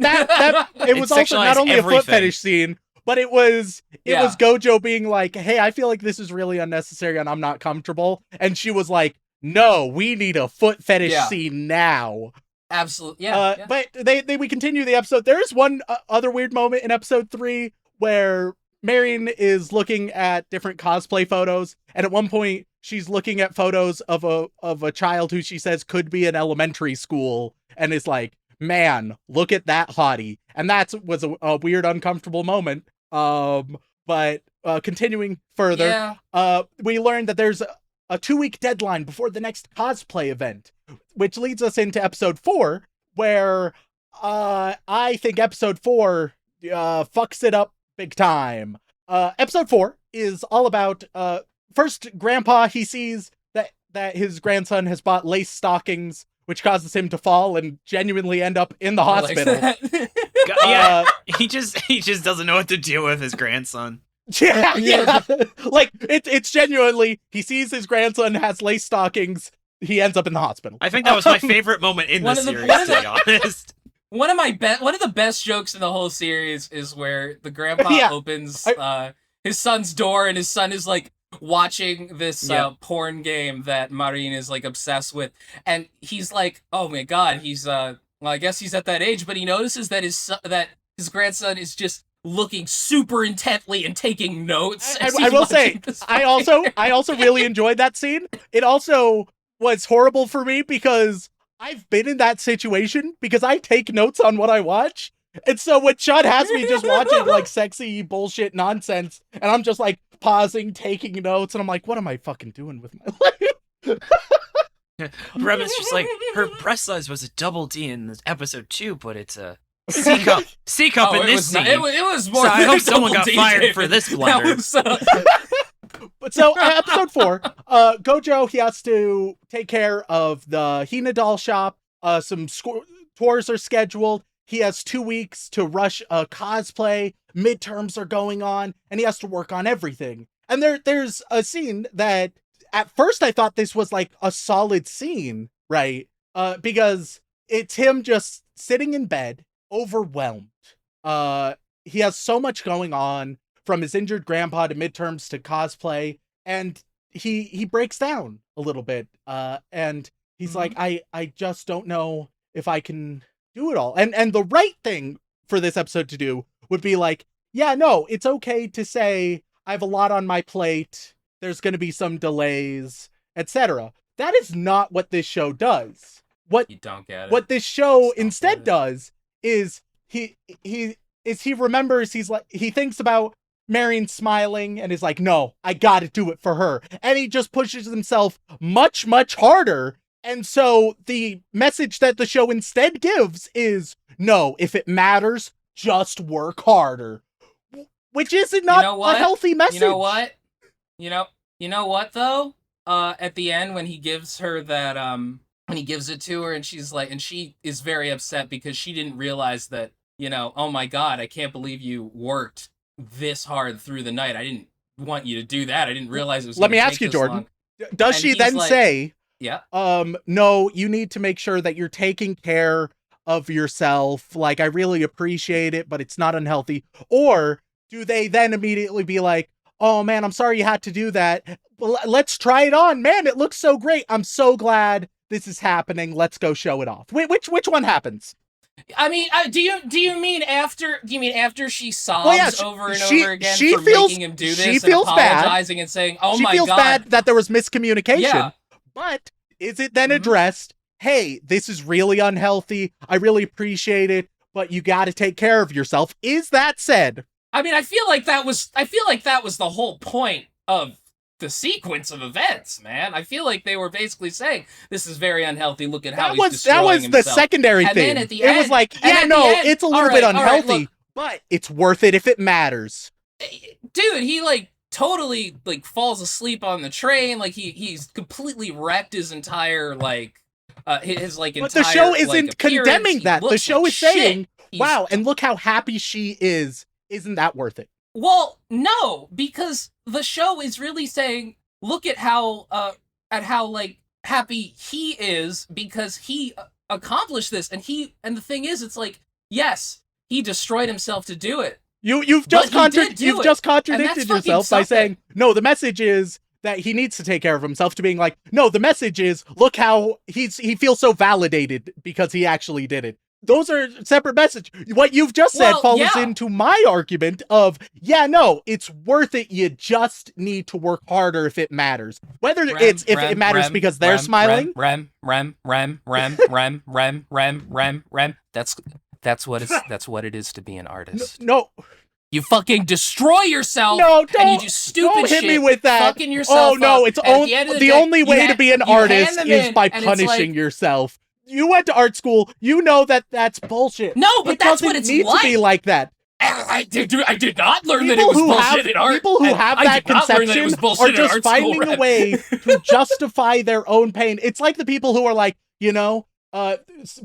it was It also not sexualized only a foot everything. fetish scene, but it was Yeah. Gojo being like, "Hey, I feel like this is really unnecessary and I'm not comfortable," and she was like, "No, we need a foot fetish Yeah. scene now." Absolutely. Yeah. But we continue the episode. There is one other weird moment in episode 3 where Marion is looking at different cosplay photos, and at one point she's looking at photos of a child who she says could be in elementary school, and is like, "Man, look at that hottie," and that was a weird, uncomfortable moment. But continuing further, we learned that there's a 2-week deadline before the next cosplay event, which leads us into episode 4, where I think episode 4 fucks it up big time. Episode 4 is all about first Grandpa. He sees that his grandson has bought lace stockings, which causes him to fall and genuinely end up in the hospital. yeah. He just doesn't know what to do with his grandson. Yeah. Like it's genuinely, he sees his grandson has lace stockings, he ends up in the hospital. I think that was my favorite moment in the series, to be honest. One of the best jokes in the whole series is where the grandpa Yeah. opens his son's door, and his son is like watching this porn game that Marine is like obsessed with, and he's like, "Oh my god, he's well, I guess he's at that age," but he notices that his grandson is just looking super intently and taking notes. I will say, I also really enjoyed that scene. It also was horrible for me because I've been in that situation because I take notes on what I watch. And so when Shaun has me just watching like sexy bullshit nonsense, and I'm just like pausing, taking notes, and I'm like, what am I fucking doing with my life? Revan's just like, her breast size was a double D in episode 2, but it's a C cup in this scene. It was more. So I than hope a someone got double fired DJ. for this That blunder. was, But so episode 4, Gojo, he has to take care of the Hina doll shop. Some tours are scheduled. He has 2 weeks to rush a cosplay. Midterms are going on, and he has to work on everything. And there's a scene that at first I thought this was like a solid scene, right? Because it's him just sitting in bed, overwhelmed. He has so much going on, from his injured grandpa to midterms to cosplay, and he breaks down a little bit. And he's like, I just don't know if I can do it all. And the right thing for this episode to do would be like, yeah, no, it's okay to say I have a lot on my plate. There's going to be some delays, etc. That is not what this show does. you don't get it. What this show Just don't instead get it. does is he remembers, he thinks about Marion smiling and is like, no, I gotta do it for her. And he just pushes himself much, much harder. And so the message that the show instead gives is, no, if it matters, just work harder. Which is not a healthy message. You know what? You know what though? At the end when he gives her that when he gives it to her, and she's like, and she is very upset because she didn't realize that, oh my god, I can't believe you worked this hard through the night. I didn't want you to do that. I didn't realize it was. Let me gonna ask take you, this Jordan. long. Does And she he's then like- say, Yeah. no, you need to make sure that you're taking care of yourself. Like, I really appreciate it, but it's not unhealthy. Or do they then immediately be like, oh man, I'm sorry you had to do that. Let's try it on. Man, it looks so great. I'm so glad this is happening. Let's go show it off. Which one happens? I mean, do you mean after she sobs Well, yeah, over and she- over again she for feels- making him do she this feels and bad. apologizing and saying, "Oh She my feels god." bad that there was miscommunication. Yeah. But is it then Mhm. addressed? Hey, this is really unhealthy. I really appreciate it, but you got to take care of yourself. Is that said? I mean, I feel like that was the whole point of the sequence of events, man. I feel like they were basically saying this is very unhealthy. Look at how That he's was destroying the himself. secondary And thing. then at the It was end- like, and yeah, at the no, end- it's a little all bit right, unhealthy, look. but it's worth it if it matters. Dude, he like totally like falls asleep on the train. Like he's completely wrecked his entire like his like But entire the show like, isn't appearance, condemning he that. The looks show like is saying, shit. wow, and look how happy she is. Isn't that worth it? Well, no, because the show is really saying, look at how like happy he is because he accomplished this, and the thing is, it's like, yes, he destroyed himself to do it. You've just contradicted yourself by saying, no, the message is that he needs to take care of himself, to being like, no, the message is, look how he feels so validated because he actually did it. Those are separate messages. What you've just said falls into my argument of, yeah, no, it's worth it. You just need to work harder if it matters. Whether if it matters because they're smiling. That's what it is to be an artist. No. You fucking destroy yourself. No, don't, and you do stupid don't hit shit, me with that. Fucking yourself. Oh no, up, it's the only way to be an artist is by punishing yourself. You went to art school. You know that's bullshit. No, but that's what it's need like. To be like that. I did not learn that it was bullshit in art. People who have that conception are just finding a way to justify their own pain. It's like the people who are like,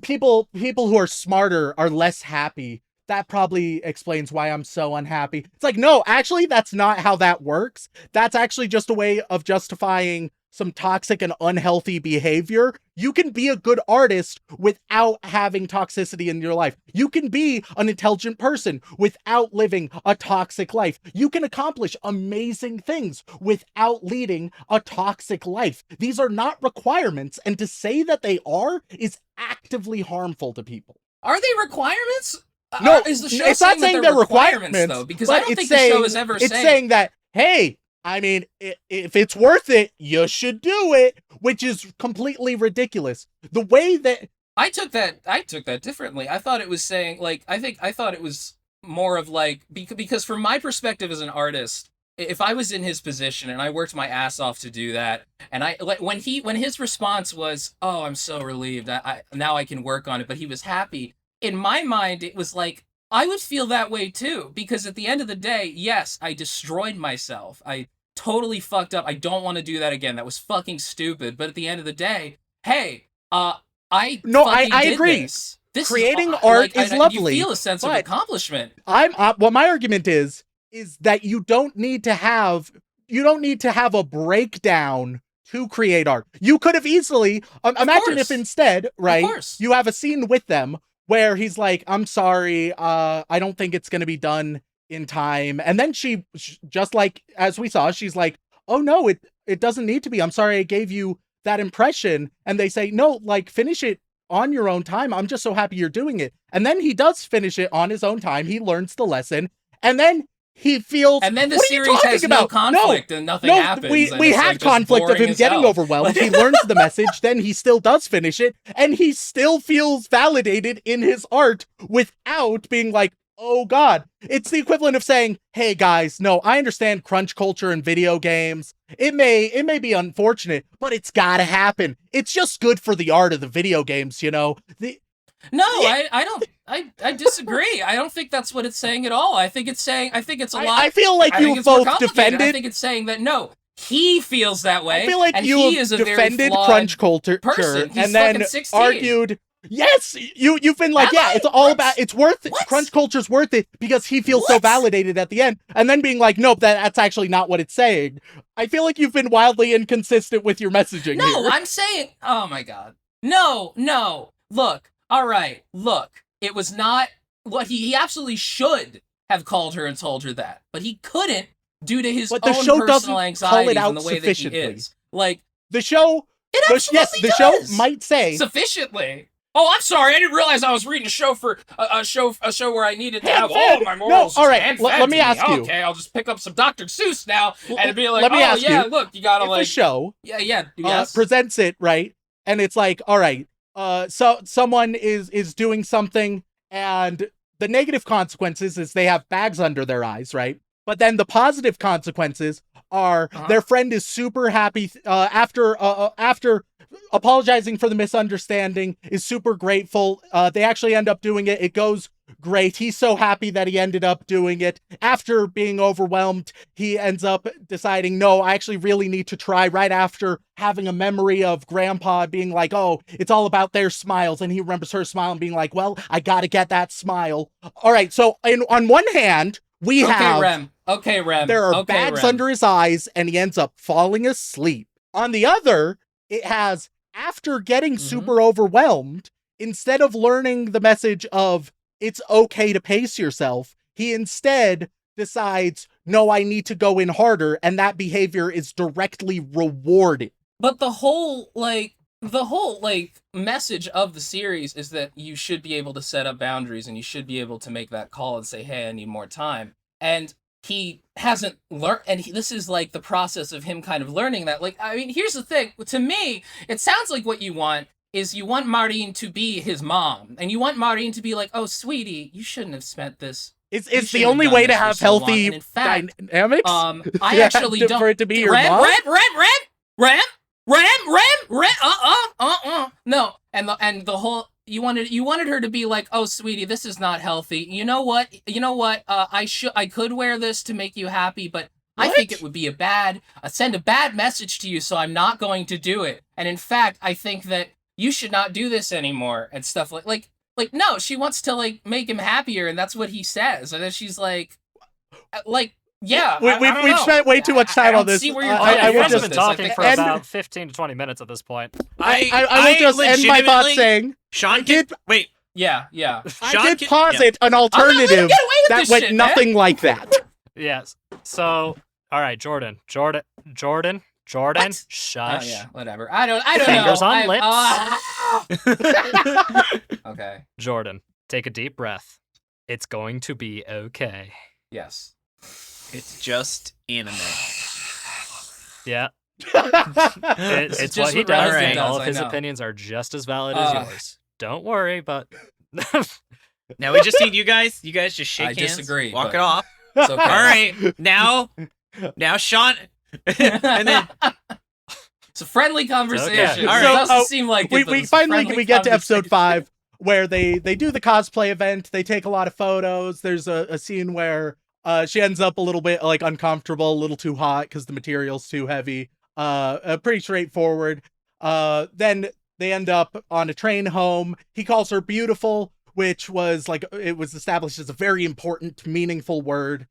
people who are smarter are less happy. That probably explains why I'm so unhappy. It's like, no, actually, that's not how that works. That's actually just a way of justifying some toxic and unhealthy behavior. You can be a good artist without having toxicity in your life. You can be an intelligent person without living a toxic life. You can accomplish amazing things without leading a toxic life. These are not requirements, and to say that they are is actively harmful to people. Are they requirements? No, is the show it's not saying they're requirements, though, because I don't think the show is ever it's saying that, hey, I mean, if it's worth it, you should do it, which is completely ridiculous. The way that I took that differently. I thought it was saying, like, I thought it was more of like, because from my perspective as an artist, if I was in his position and I worked my ass off to do that, and when his response was, "Oh, I'm so relieved. Now I can work on it," but he was happy. In my mind, it was like, I would feel that way too, because at the end of the day, yes, I destroyed myself. I totally fucked up. I don't want to do that again. That was fucking stupid. But at the end of the day, hey, I agree. This creating is, art is lovely. You feel a sense of accomplishment. What my argument is that you don't need to have a breakdown to create art. You could have easily imagine if instead, right, you have a scene with them where he's like, I'm sorry, I don't think it's going to be done in time. And then she, just like, as we saw, she's like, oh no, it doesn't need to be. I'm sorry I gave you that impression. And they say, no, like, finish it on your own time. I'm just so happy you're doing it. And then he does finish it on his own time. He learns the lesson. And then he feels, and then the series has no conflict and nothing happens. We had conflict of him getting overwhelmed. He learns the message, then he still does finish it, and he still feels validated in his art without being like, oh God. It's the equivalent of saying, hey guys, no, I understand crunch culture in video games. It may be unfortunate, but it's gotta happen. It's just good for the art of the video games, you know? I disagree. I don't think that's what it's saying at all. I think it's a lot. I feel like you both defended. I think it's saying that no, he feels that way. I feel like you defended crunch culture and then argued. Yes, you've been like, it's all about, it's worth it. Crunch culture's worth it because he feels so validated at the end, and then being like, nope, that's actually not what it's saying. I feel like you've been wildly inconsistent with your messaging. No, I'm saying, oh my God, no, look. All right, look, it was not what he absolutely should have called her and told her that, but he couldn't due to his own personal anxiety and the way that he is. Like, the show, the show might say sufficiently. Oh, I'm sorry, I didn't realize I was reading a show for a show where I needed to have all my morals. No, all right, let me ask you. Okay, I'll just pick up some Dr. Seuss now and be like, look, you gotta the show, yes, presents it right, and it's like, all right. So someone is doing something, and the negative consequences is they have bags under their eyes, right? But then the positive consequences are their friend is super happy after apologizing for the misunderstanding, is super grateful. They actually end up doing it. It goes great. He's so happy that he ended up doing it. After being overwhelmed, he ends up deciding, no, I actually really need to try, right after having a memory of Grandpa being like, oh, it's all about their smiles. And he remembers her smile and being like, well, I gotta get that smile. All right, so on one hand, we have... Rem. Okay, Rem. There are okay, bags Rem. under his eyes, and he ends up falling asleep. On the other, it has, after getting super overwhelmed, instead of learning the message of, it's okay to pace yourself, he instead decides, no, I need to go in harder, and that behavior is directly rewarded. But the whole message of the series is that you should be able to set up boundaries and you should be able to make that call and say, hey, I need more time. And he hasn't learned, and this is like the process of him kind of learning that. Like, I mean, here's the thing. To me, it sounds like what you want is you want Martine to be his mom, and you want Martine to be like, oh, sweetie, you shouldn't have spent this. It's the only way to have healthy dynamics. I actually don't. For it to be your mom? No, and the whole you wanted her to be like, oh, sweetie, this is not healthy. You know what? I could wear this to make you happy, but I think it would be send a bad message to you, so I'm not going to do it. And in fact, I think that you should not do this anymore and stuff like no, she wants to like make him happier, and that's what he says. And then she's like yeah, we've spent way too much time on this. I would just been talking for about 15 to 20 minutes at this point. I will just end my thoughts saying, Shaun did wait. Yeah. I did posit an alternative that went nothing like that. Yes. So, all right, Jordan, What? shush. Oh, yeah, whatever. I don't Fingers know. on lips. Okay. Jordan, take a deep breath. It's going to be okay. Yes. It's just anime. Yeah. It's just what he what does, Reddit and does, all of I his know. opinions are just as valid as yours. Don't worry, but... Now we just need you guys. You guys just shake I hands. disagree, Walk but- it off. It's okay. All right. Now Shaun. And then It's a friendly conversation. Okay. It All right. doesn't seem like it, but we it's a finally friendly get to episode conversation. 5, where they do the cosplay event. They take a lot of photos. There's a scene where she ends up a little bit like uncomfortable, a little too hot because the material's too heavy. Pretty straightforward. Then they end up on a train home. He calls her beautiful, which was like, it was established as a very important, meaningful word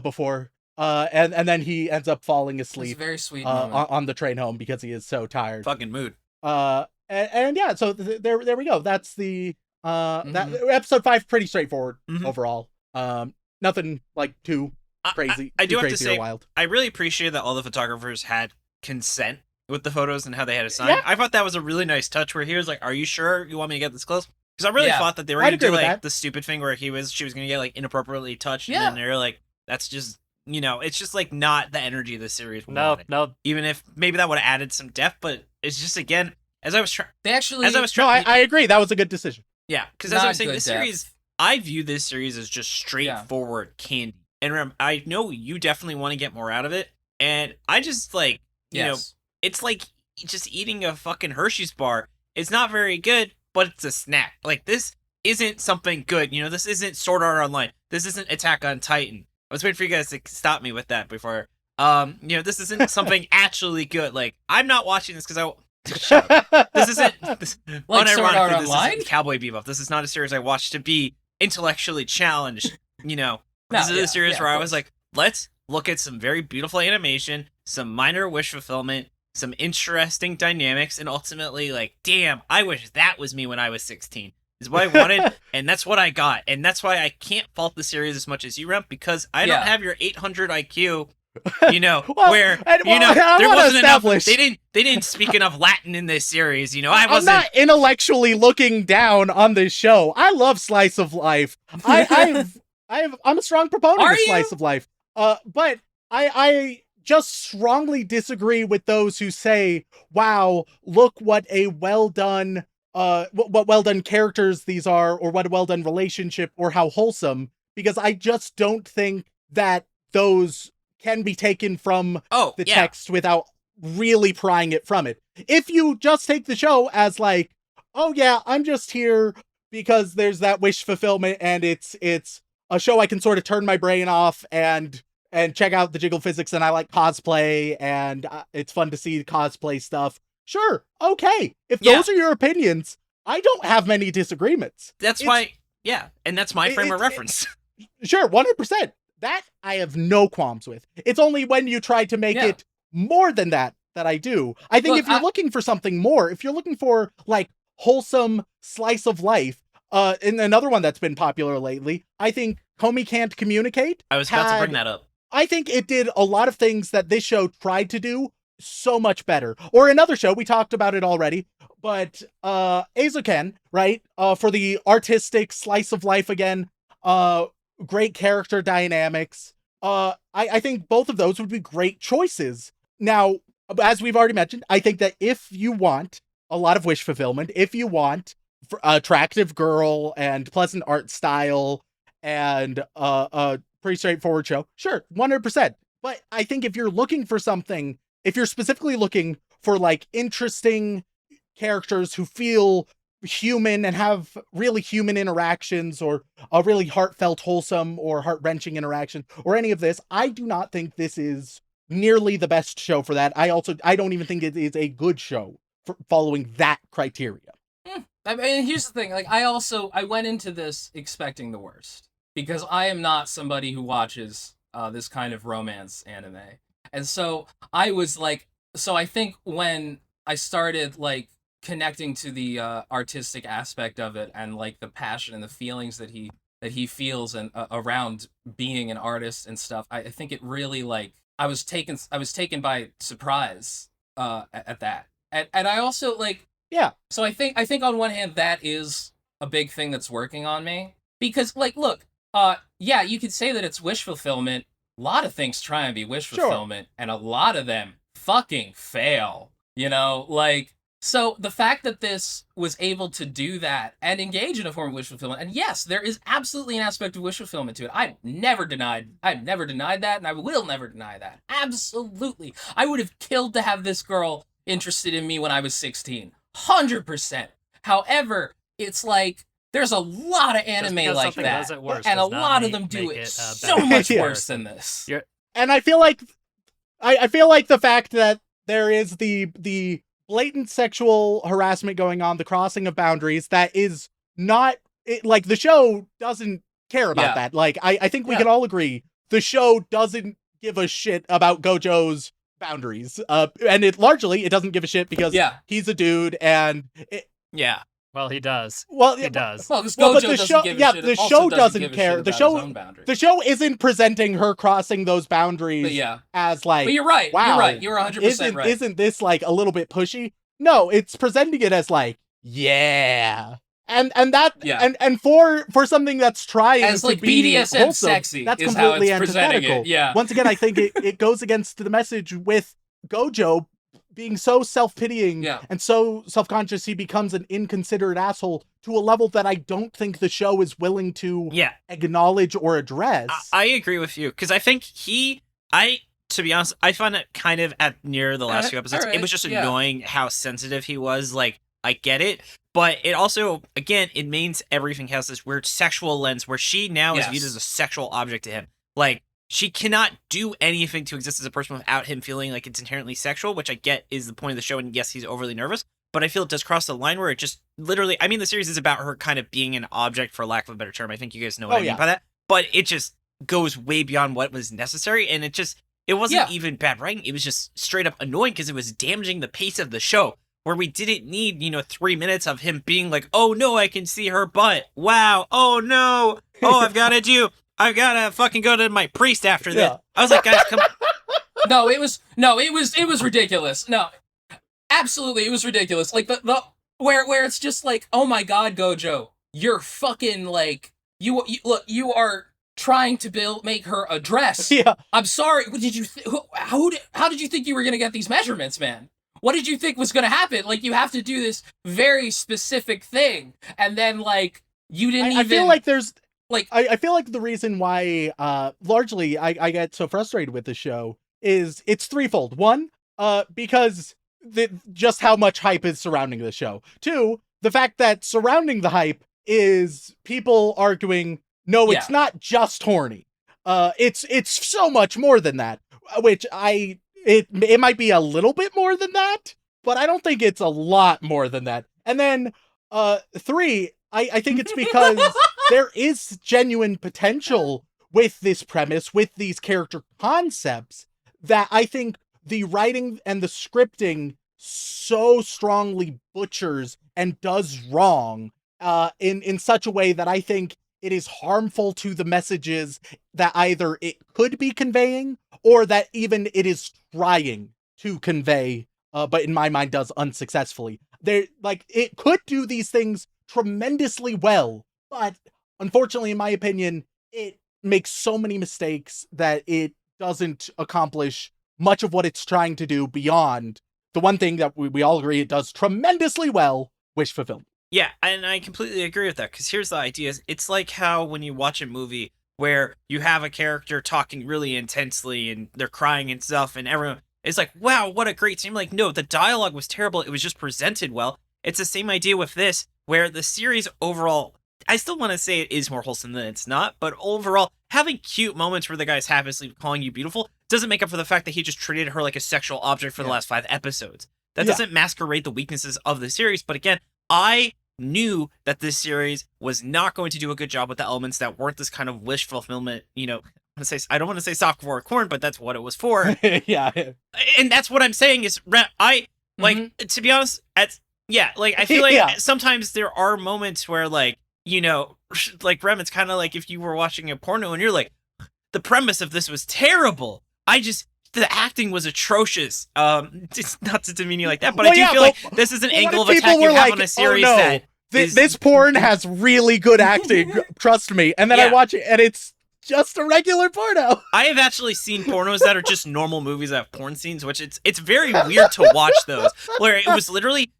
before. And then he ends up falling It's a asleep very sweet moment. on the train home because he is so tired. fucking mood. And yeah, so there we go. That's the Mm-hmm. that episode 5, pretty straightforward Mhm. overall. Nothing like too crazy. I do too have to crazy or say, wild. I really appreciate that all the photographers had consent with the photos and how they had to sign. Yeah. I thought that was a really nice touch where he was like, "Are you sure you want me to get this close?" Because I really Yeah. thought that they were I'd going to do agree with like that. the stupid thing where she was going to get like inappropriately touched, Yeah. and then they're like, "That's just." It's just like not the energy of the series. No. Even if maybe that would have added some depth, but it's just again as I was trying. They actually. No, I agree. That was a good decision. Yeah, because as I Not was saying, good this series, I view this series as just straightforward candy. And remember, I know you definitely want to get more out of it, and I just like, you know, Yes. it's like just eating a fucking Hershey's bar. It's not very good, but it's a snack. Like, this isn't something good. This isn't Sword Art Online. This isn't Attack on Titan. I was waiting for you guys to stop me with that before. This isn't something actually good. Like, I'm not watching this because this isn't Like Sword Art unironically, this Online? isn't Cowboy Bebop. This is not a series I watched to be intellectually challenged. This is a series where I was like, let's look at some very beautiful animation, some minor wish fulfillment, some interesting dynamics, and ultimately, like, damn, I wish that was me when I was 16. Is what I wanted, and that's what I got. And that's why I can't fault the series as much as you, Remp, because I don't have your 800 IQ, Well, where, I there wanna wasn't enough, establish- they didn't speak enough Latin in this series, I I'm wasn't. not intellectually looking down on this show. I love slice of life. I'm a strong proponent Are of slice you? of life. But I just strongly disagree with those who say, "Wow, look what a well done, what well done characters these are, or what a well done relationship, or how wholesome." Because I just don't think that those can be taken from the text without really prying it from it. If you just take the show as like, oh yeah, I'm just here because there's that wish fulfillment and it's a show I can sort of turn my brain off and check out the jiggle physics, and I like cosplay and it's fun to see cosplay stuff. Sure, okay. If those are your opinions, I don't have many disagreements. That's why, and that's my frame of reference. Sure, 100%. That I have no qualms with. It's only when you try to make it more than that I do. I think if you're looking for something more, if you're looking for like wholesome slice of life, and another one that's been popular lately, I think Homie Can't Communicate. I was about to bring that up. I think it did a lot of things that this show tried to do so much better. Or another show, we talked about it already, but Eizouken, right? For the artistic slice of life again, great character dynamics. I think both of those would be great choices. Now, as we've already mentioned, I think that if you want a lot of wish fulfillment, if you want attractive girl and pleasant art style and a pretty straightforward show, sure, 100%. But I think if you're looking for something, if you're specifically looking for like interesting characters who feel human and have really human interactions, or a really heartfelt, wholesome, or heart-wrenching interaction, or any of this, I do not think this is nearly the best show for that. I don't even think it is a good show for following that criteria. I mean, here's the thing. Like, I went into this expecting the worst, because I am not somebody who watches this kind of romance anime. And so I was like, I think when I started like connecting to the artistic aspect of it, and like the passion and the feelings that he feels and around being an artist and stuff, I think it really, like, I was taken by surprise at that. And I also like, so I think on one hand that is a big thing that's working on me, because like, look, you could say that it's wish fulfillment. A lot of things try and be wish fulfillment, and a lot of them fucking fail, you know? Like, so the fact that this was able to do that and engage in a form of wish fulfillment, and yes, there is absolutely an aspect of wish fulfillment to it. I've never denied that, and I will never deny that. Absolutely. I would have killed to have this girl interested in me when I was 16. 100%. However, it's like, there's a lot of anime like that, and a lot of them do it so much worse than this. And I feel like the fact that there is the blatant sexual harassment going on, the crossing of boundaries, that is not like, the show doesn't care about that. Like, I think we can all agree the show doesn't give a shit about Gojo's boundaries. And it doesn't give a shit because he's a dude, and well, he does. Well, he does. Well, but the show, the show doesn't care. The show isn't presenting her crossing those boundaries as like. But you're right. Wow, you're 100% right. Isn't this like a little bit pushy? No, it's presenting it as like, and for something that's trying as to like be BDSM wholesome, sexy, that's is completely how it's presenting antithetical. it. Yeah. Once again, I think it goes against the message with Gojo being so self-pitying and so self-conscious, he becomes an inconsiderate asshole to a level that I don't think the show is willing to acknowledge or address. I agree with you, because I think to be honest, I found it kind of at near the last few episodes, it was just annoying how sensitive he was. Like, I get it, but it also, again, it means everything has this weird sexual lens where she now is viewed as a sexual object to him. Like, she cannot do anything to exist as a person without him feeling like it's inherently sexual, which I get is the point of the show, and yes, he's overly nervous, but I feel it does cross the line where it just literally, I mean, the series is about her kind of being an object, for lack of a better term. I think you guys know what I mean by that, but it just goes way beyond what was necessary, and it wasn't even bad writing, it was just straight up annoying because it was damaging the pace of the show, where we didn't need, 3 minutes of him being like, oh no, I can see her butt. Wow. Oh no. Oh, I've gotta fucking go to my priest after this. I was like, guys, come on. It was ridiculous. No, absolutely, it was ridiculous. Like the where it's just like, oh my god, Gojo, you're fucking like, you are trying to make her a dress. I'm sorry. What did you? How did you think you were gonna get these measurements, man? What did you think was gonna happen? Like, you have to do this very specific thing, and then like you didn't even. I feel like there's. Like, I feel like the reason why largely I get so frustrated with the show is it's threefold. One, because just how much hype is surrounding the show. 2, the fact that surrounding the hype is people arguing, no, it's not just horny. It's so much more than that, which it might be a little bit more than that, but I don't think it's a lot more than that. And then 3, I think it's because there is genuine potential with this premise, with these character concepts, that I think the writing and the scripting so strongly butchers and does wrong in such a way that I think it is harmful to the messages that either it could be conveying or that even it is trying to convey, but in my mind does unsuccessfully. It could do these things tremendously well, but unfortunately, in my opinion, it makes so many mistakes that it doesn't accomplish much of what it's trying to do beyond the one thing that we all agree it does tremendously well, wish fulfillment. Yeah, and I completely agree with that, because here's the idea. It's like how when you watch a movie where you have a character talking really intensely and they're crying and stuff, and everyone is like, wow, what a great scene. Like, no, the dialogue was terrible. It was just presented well. It's the same idea with this, where the series overall, I still want to say it is more wholesome than it's not, but overall, having cute moments where the guy's happily calling you beautiful doesn't make up for the fact that he just treated her like a sexual object for the last 5 episodes. That doesn't masquerade the weaknesses of the series, but again, I knew that this series was not going to do a good job with the elements that weren't this kind of wish fulfillment, I don't want to say softcore corn, but that's what it was for. Yeah. And that's what I'm saying is, to be honest, I feel like sometimes there are moments where, like Rem, it's kind of like if you were watching a porno and you're like, the premise of this was terrible. The acting was atrocious. It's not to demean you like that, but I do feel like this is an angle of attack you have on a series that this porn has really good acting, trust me. And then I watch it and it's just a regular porno. I have actually seen pornos that are just normal movies that have porn scenes, which it's very weird to watch those, where it was literally...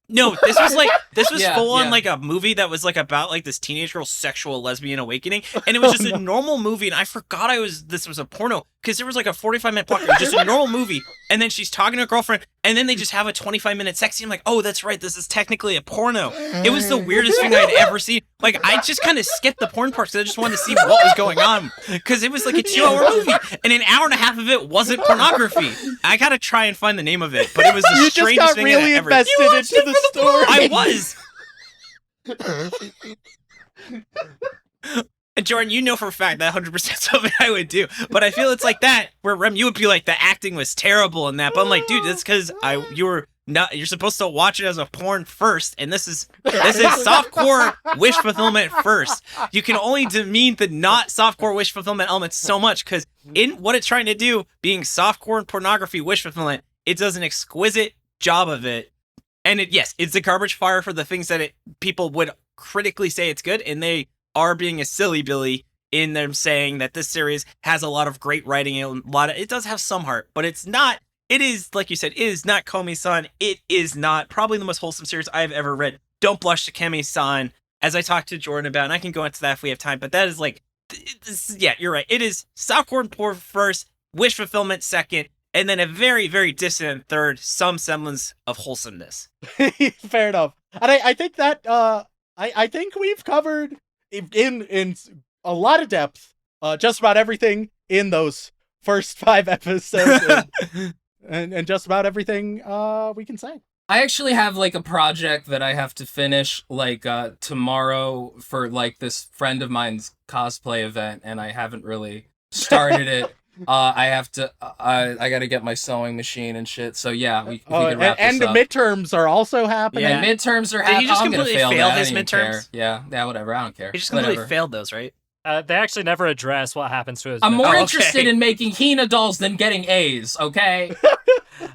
No, this was full on like a movie that was like about like this teenage girl's sexual lesbian awakening, and it was just a normal movie, and I forgot this was a porno, because there was like a 45-minute block, just a normal movie, and then she's talking to her girlfriend, and then they just have a 25-minute sex scene. I'm like, oh, that's right, this is technically a porno. It was the weirdest thing I'd ever seen. Like, I just kind of skipped the porn parts because I just wanted to see what was going on, because it was like a 2-hour movie, and an hour and a half of it wasn't pornography. I gotta try and find the name of it, but it was the strangest thing really I ever. Invested into the story. I was. And Jordan, you know for a fact that 100% something I would do, but I feel it's like that where Rem, you would be like, the acting was terrible in that, but I'm like, dude, that's because you're supposed to watch it as a porn first, and this is softcore wish fulfillment first. You can only demean the not softcore wish fulfillment elements so much, because in what it's trying to do, being softcore and pornography wish fulfillment, it does an exquisite job of it. And it's a garbage fire for the things that people would critically say it's good, and they are being a silly Billy in them saying that this series has a lot of great writing and it does have some heart, but it's not. It is, like you said, it is not Komi-san. It is not probably the most wholesome series I've ever read. Don't blush to Kemi-san, as I talked to Jordan about, and I can go into that if we have time, but that is like, you're right. It is softcore and porn first, wish fulfillment second, and then a very, very dissonant third, some semblance of wholesomeness. Fair enough. And I think that, I think we've covered in a lot of depth, just about everything in those first 5 episodes, and just about everything we can say. I actually have like a project that I have to finish like tomorrow for like this friend of mine's cosplay event, and I haven't really started it. I gotta get my sewing machine and shit. So yeah, we can wrap this up. And the midterms are also happening. Yeah, midterms are happening. Did he just I'm gonna completely fail fail his midterms. midterms? Yeah, whatever. I don't care. He just completely Whatever. failed those, right? They actually never address what happens to his. I'm more okay. interested in making Hina dolls than getting A's. Okay.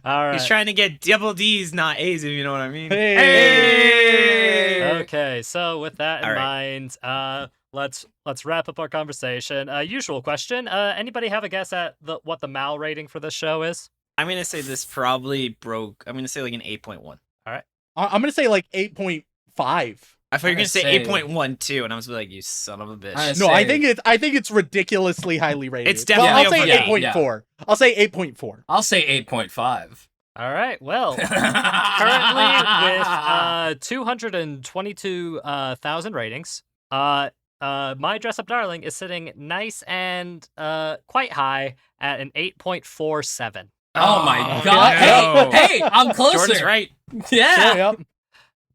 All right. He's trying to get double D's, not A's, if you know what I mean. Hey! Okay, so with that in All right. mind, let's wrap up our conversation. Usual question. Anybody have a guess at what the Mal rating for this show is? I'm gonna say this probably broke. I'm gonna say like an 8.1. All right. I'm gonna say like 8.5. I thought you were gonna I say say- 8.1 too, and I was like, you son of a bitch. I- No, I say- think it's ridiculously highly rated. It's definitely I'll say over 8.4. I'll say 8.4. I'll say 8.5. All right. Well, currently with 222,000 ratings, My Dress Up Darling is sitting nice and quite high at an 8.47. Oh my Oh, god. no. Hey, I'm closer. Jordan's right. Yeah. Yep.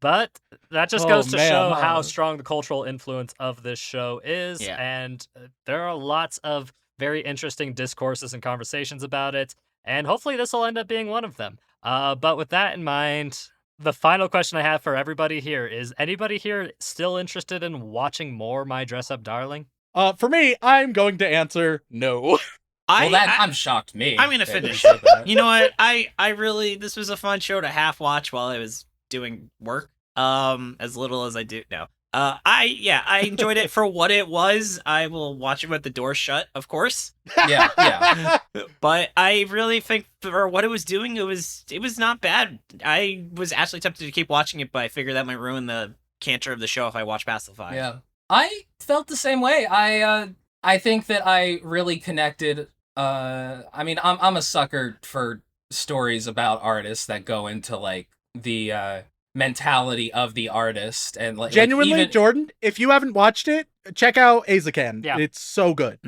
But that just Oh, goes to man. show how strong the cultural influence of this show is. Yeah. And there are lots of very interesting discourses and conversations about it. And hopefully this will end up being one of them. But with that in mind, the final question I have for everybody here is, anybody here still interested in watching more My Dress Up Darling? For me, I'm going to answer no. I'm shocked me. I'm gonna that you finish. said that. You know what? I really, this was a fun show to half watch while I was doing work. As little as I do now. I enjoyed it for what it was. I will watch it with the door shut, of course. Yeah. But I really think for what it was doing, it was not bad. I was actually tempted to keep watching it, but I figured that might ruin the canter of the show if I watch past the 5. Yeah. I felt the same way. I think that I really connected. I mean, I'm a sucker for stories about artists that go into like the mentality of the artist and like Genuinely, even, Jordan, if you haven't watched it, check out Azakan. Yeah. It's so good.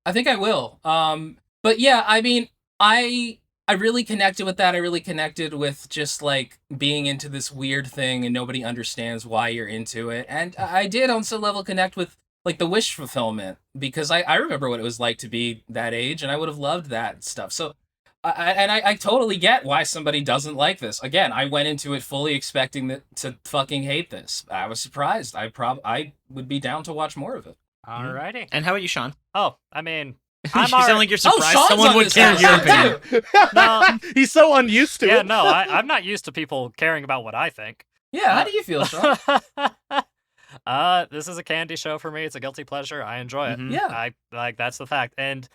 I think I will. But yeah, I mean, I really connected with that. I really connected with just like being into this weird thing and nobody understands why you're into it. And I did on some level connect with like the wish fulfillment because I remember what it was like to be that age and I would have loved that stuff. So I totally get why somebody doesn't like this. Again, I went into it fully expecting to fucking hate this. I was surprised. I would be down to watch more of it. Alrighty. And how about you, Sean? Oh, I mean, You I'm sound like you're surprised Sean's someone on would this care your episode, opinion. too. No. He's so unused to yeah, it. no, I'm not used to people caring about what I think. Yeah, how do you feel, Sean? This is a candy show for me. It's a guilty pleasure. I enjoy it. Mhm. Yeah. I like that's the fact. And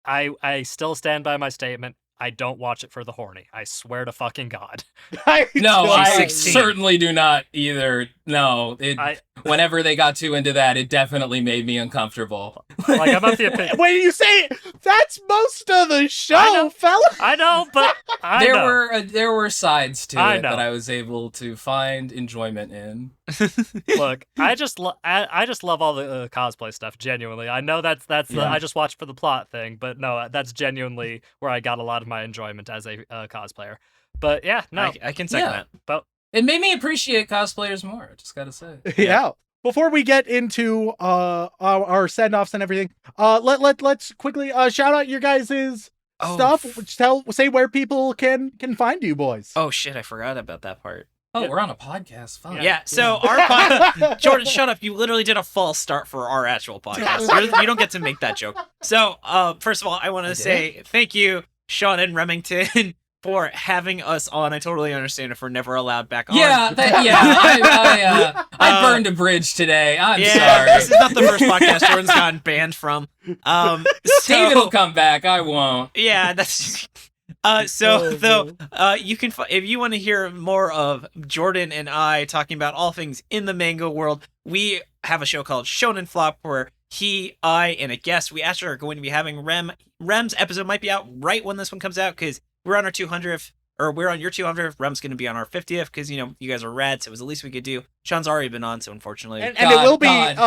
I still stand by my statement. I don't watch it for the horny. I swear to fucking God. No, She's I 16. certainly do not either. No, I- whenever they got too into that, it definitely made me uncomfortable. Like, I'm of the opinion. When you say that's most of the I show, know. fella. I know, but I know. There were sides to I it know. that I was able to find enjoyment in. Look, I just love all the cosplay stuff. Genuinely, I know that's the Yeah. I just watch for the plot thing, but no, that's genuinely where I got a lot of my enjoyment as a cosplayer. But yeah, no, I can second Yeah. that. but It made me appreciate cosplayers more. I just gotta say. Yeah. Before we get into our send-offs and everything, let's quickly shout out your guys' stuff. Say where people can find you boys. Oh shit, I forgot about that part. Oh, Yeah. we're on a podcast. Fuck. Yeah, so our Jordan, shut up. You literally did a false start for our actual podcast. You don't get to make that joke. So, first of all, I want to say thank you, Shaun and Remington, for having us on. I totally understand if we're never allowed back on. Yeah, I burned a bridge today. I'm Yeah, sorry. this is not the first podcast Jordan's gotten banned from. David will come back. I won't. Yeah, that's you can if you want to hear more of Jordan and I talking about all things in the manga world, we have a show called Shonen Flop where he, I, and a guest, we actually are going to be having Rem's episode might be out right when this one comes out because we're on our 200th, or we're on your 200th. Rem's going to be on our 50th because you guys are rad, so it was the least we could do. Sean's already been on, so unfortunately, And it will be God.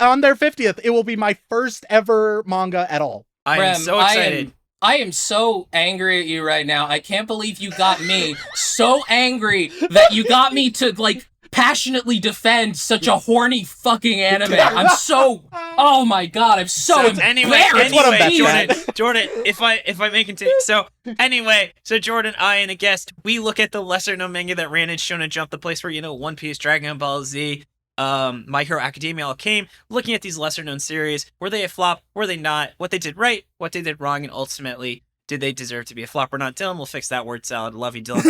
on their 50th. It will be my first ever manga at all. I am Rem, so excited. I am so angry at you right now. I can't believe you got me so angry that you got me to like passionately defend such a horny fucking anime. I'm so oh my god, I'm so anyway, embarrassed. what I'm betting. Jordan, if I may continue. So anyway, Jordan, I, and a guest, we look at the lesser known manga that ran in Shonen Jump, the place where One Piece, Dragon Ball Z, My Hero Academia all came, looking at these lesser known series. Were they a flop? Were they not? What they did right? What they did wrong? And ultimately did they deserve to be a flop or not? Dylan will fix that word salad. Love you, Dylan.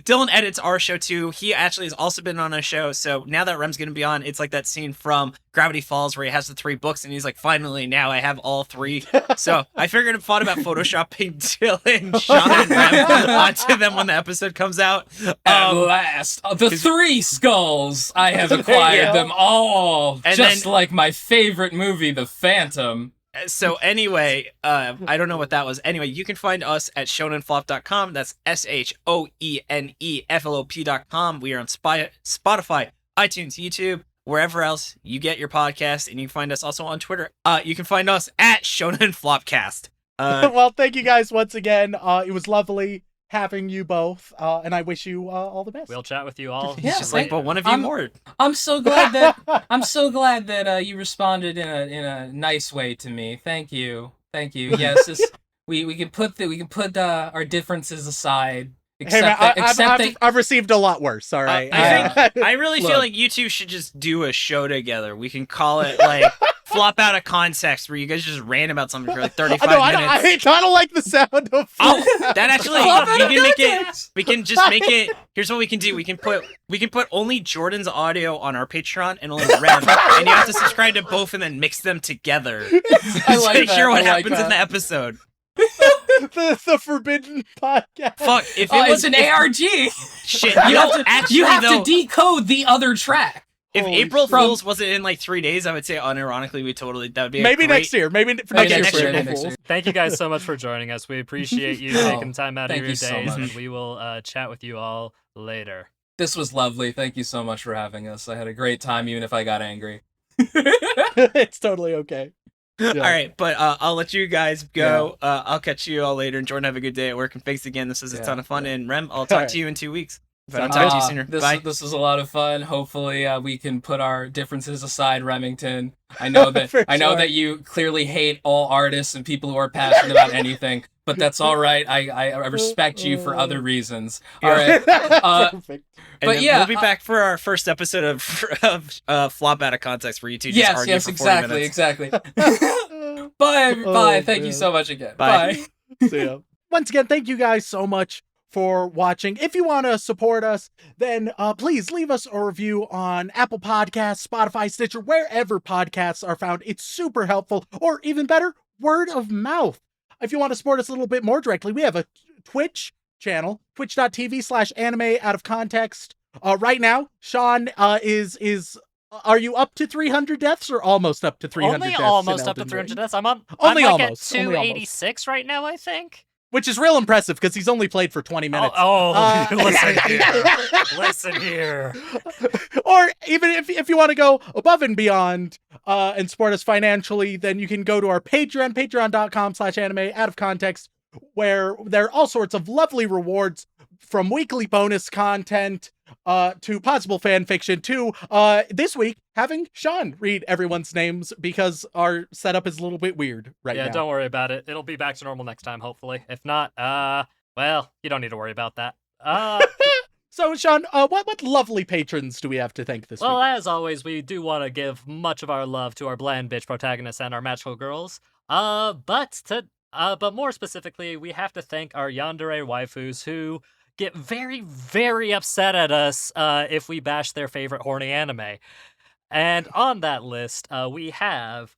Dylan edits our show too. He actually has also been on a show. So now that Rem's going to be on, it's like that scene from Gravity Falls where he has the 3 books and he's like, finally, now I have all 3. So I figured and thought about photoshopping Dylan, Shaun, and Rem onto them when the episode comes out. At last, the 3 skulls. I have acquired them all, And just then- like my favorite movie, The Phantom. So anyway, I don't know what that was. Anyway, you can find us at shonenflop.com. That's SHOENEFLOP.com. We are on Spotify, iTunes, YouTube, wherever else you get your podcast, and you can find us also on Twitter. You can find us at shonenflopcast. Well, thank you guys once again. It was lovely having you both, and I wish you all the best. We'll chat with you all. Yeah, It's just like, but one of you more. I'm so glad that you responded in a nice way to me. Thank you. Yes, we can put our differences aside. Hey man, I've received a lot worse. All right. I really feel Look. like you two should just do a show together. We can call it like flop out of context, where you guys just rant about something for like 35 minutes. I don't like the sound of. Oh, that actually Flop out we of can make it. context. We can just make it. Here's what we can do. We can put only Jordan's audio on our Patreon and only Rem, and you have to subscribe to both and then mix them together I like to that. hear what I like happens in that. the episode. the forbidden podcast. Fuck, if it Oh, was it's an ARG. shit, You have to, actually you have though, to decode the other track. if Holy April shit. Fools wasn't in like 3 days, I would say unironically that would be a Maybe great- next year. Maybe for Okay, next next year. year, next year. Thank you guys so much for joining us. We appreciate you Oh, taking time out of thank your you so days, much. and we will chat with you all later. This was lovely. Thank you so much for having us. I had a great time, even if I got angry. It's totally okay. Yeah. All right, but I'll let you guys go. I'll catch you all later. And Jordan, have a good day at work. And thanks again. This was a ton of fun. And Rem, I'll talk to you in 2 weeks. If I don't talk to you sooner. Bye. This was a lot of fun. Hopefully, we can put our differences aside, Remington. I know that For I know sure. that you clearly hate all artists and people who are passionate about anything, but that's all right. I respect you for other reasons. All right. Perfect. And But then yeah, we'll be back for our first episode of Flop Out of Context, where you two just argue for 40 minutes. exactly. Bye. Oh, Thank you man. so much again. Bye. Bye. So, yeah. Once again, thank you guys so much for watching. If you want to support us, then please leave us a review on Apple Podcasts, Spotify, Stitcher, wherever podcasts are found. It's super helpful. Or even better, word of mouth. If you want to support us a little bit more directly, we have a Twitch channel, twitch.tv/anime out of context. Right now, Shaun is are you up to 300 deaths or almost up to 300 Only deaths? in almost up to Elden 300 Ring? deaths. I'm Only like almost, at only almost. 286 right now, I think. Which is real impressive because he's only played for 20 minutes. Listen here. Listen here. Or even if you want to go above and beyond and support us financially, then you can go to our Patreon, patreon.com/anime out of context, where there are all sorts of lovely rewards, from weekly bonus content to possible fan fiction to this week having Shaun read everyone's names because our setup is a little bit weird right now. Yeah, don't worry about it. It'll be back to normal next time, hopefully. If not, well, you don't need to worry about that. So, Shaun, what lovely patrons do we have to thank this Well, week? as always, we do want to give much of our love to our bland bitch protagonists and our magical girls. But more specifically, we have to thank our yandere waifus who get very, very upset at us if we bash their favorite horny anime. And on that list, we have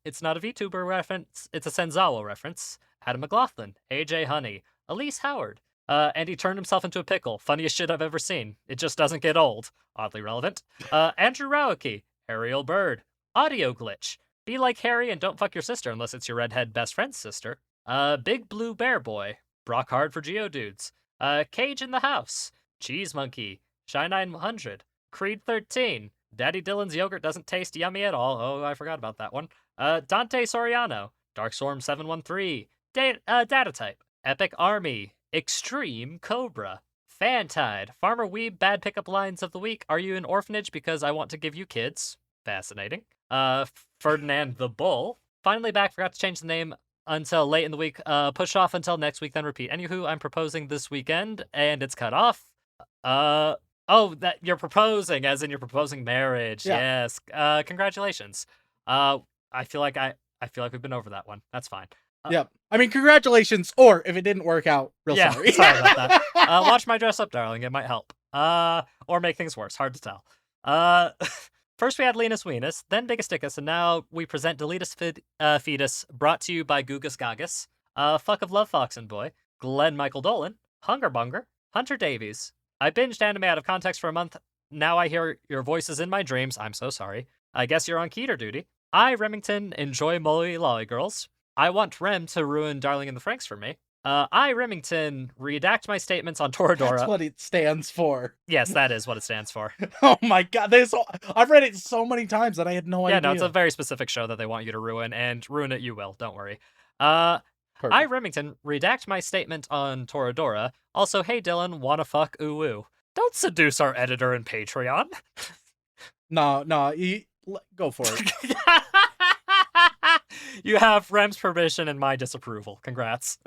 it's not a VTuber reference, it's a Senzawa reference. Adam McLaughlin, AJ Honey, Elise Howard, and he turned himself into a pickle. Funniest shit I've ever seen. It just doesn't get old. Oddly relevant. Andrew Rowicki, Ariel Bird, Audio Glitch, Be Like Harry and Don't Fuck Your Sister unless it's your redhead best friend's sister. Big Blue Bear Boy, Brock Hard for Geodudes, Cage in the House, Cheese Monkey, Shy 900, Creed 13, Daddy Dylan's yogurt doesn't taste yummy at all. Oh, I forgot about that one. Dante Soriano, Darkstorm 713, Data Type, Epic Army, Extreme Cobra, Fantide, Farmer Weeb, Bad Pickup Lines of the Week. Are you an orphanage because I want to give you kids? Fascinating. Ferdinand the Bull, Finally Back, forgot to change the name until late in the week. Push off until next week, then repeat. Anywho, I'm proposing this weekend, and it's cut off. Oh, that you're proposing, as in you're proposing marriage. Yeah. Yes. Congratulations. I feel like we've been over that one. That's fine. Yep. I mean, congratulations, or if it didn't work out, real Yeah, sorry. sorry about that. Watch my dress up, darling. It might help. Or make things worse. Hard to tell. First we had Linus Venus, then Biggest Dickus, and now we present Deletus Fetus, brought to you by Gugus Gagus, Fuck of Love Fox and Boy, Glenn Michael Dolan, Hunger Bunger, Hunter Davies. I binged anime out of context for a month. Now I hear your voices in my dreams. I'm so sorry. I guess you're on Keter duty. I, Remington, enjoy Molly Lolly Girls. I want Rem to ruin Darling in the Franxx for me. I, Remington, redact my statements on Toradora. That's what it stands for. Yes, that is what it stands for. Oh my god, I've read it so many times that I had no idea. Yeah, no, it's a very specific show that they want you to ruin, and ruin it you will, don't worry. Perfect. I, Remington, redact my statement on Toradora. Also, hey Dylan, wanna fuck ooh. Don't seduce our editor and Patreon. No, go for it. You have Rem's permission and my disapproval. Congrats.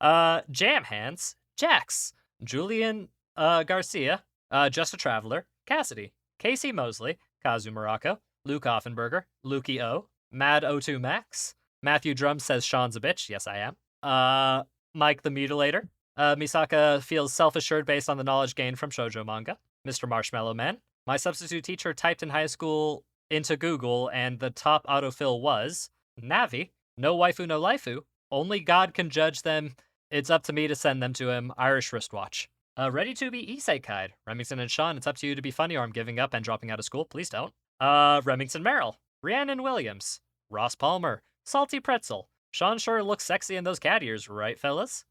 Jam Hands, Jax, Julian Garcia, Just a Traveler, Cassidy, Casey Mosley, Kazu Morocco, Luke Offenberger, Lukey O, Mad O2 Max, Matthew Drum says Shaun's a bitch. Yes, I am. Mike the Mutilator. Misaka feels self-assured based on the knowledge gained from shoujo manga. Mr. Marshmallow Man. My substitute teacher typed in high school into Google, and the top autofill was Navi. No waifu, no laifu. Only God can judge them. It's up to me to send them to him. Irish wristwatch. Ready to be isekai'd. Remington and Shaun, it's up to you to be funny, or I'm giving up and dropping out of school. Please don't. Remington Merrill. Rhiannon Williams. Ross Palmer. Salty Pretzel. Shaun sure looks sexy in those cat ears, right, fellas?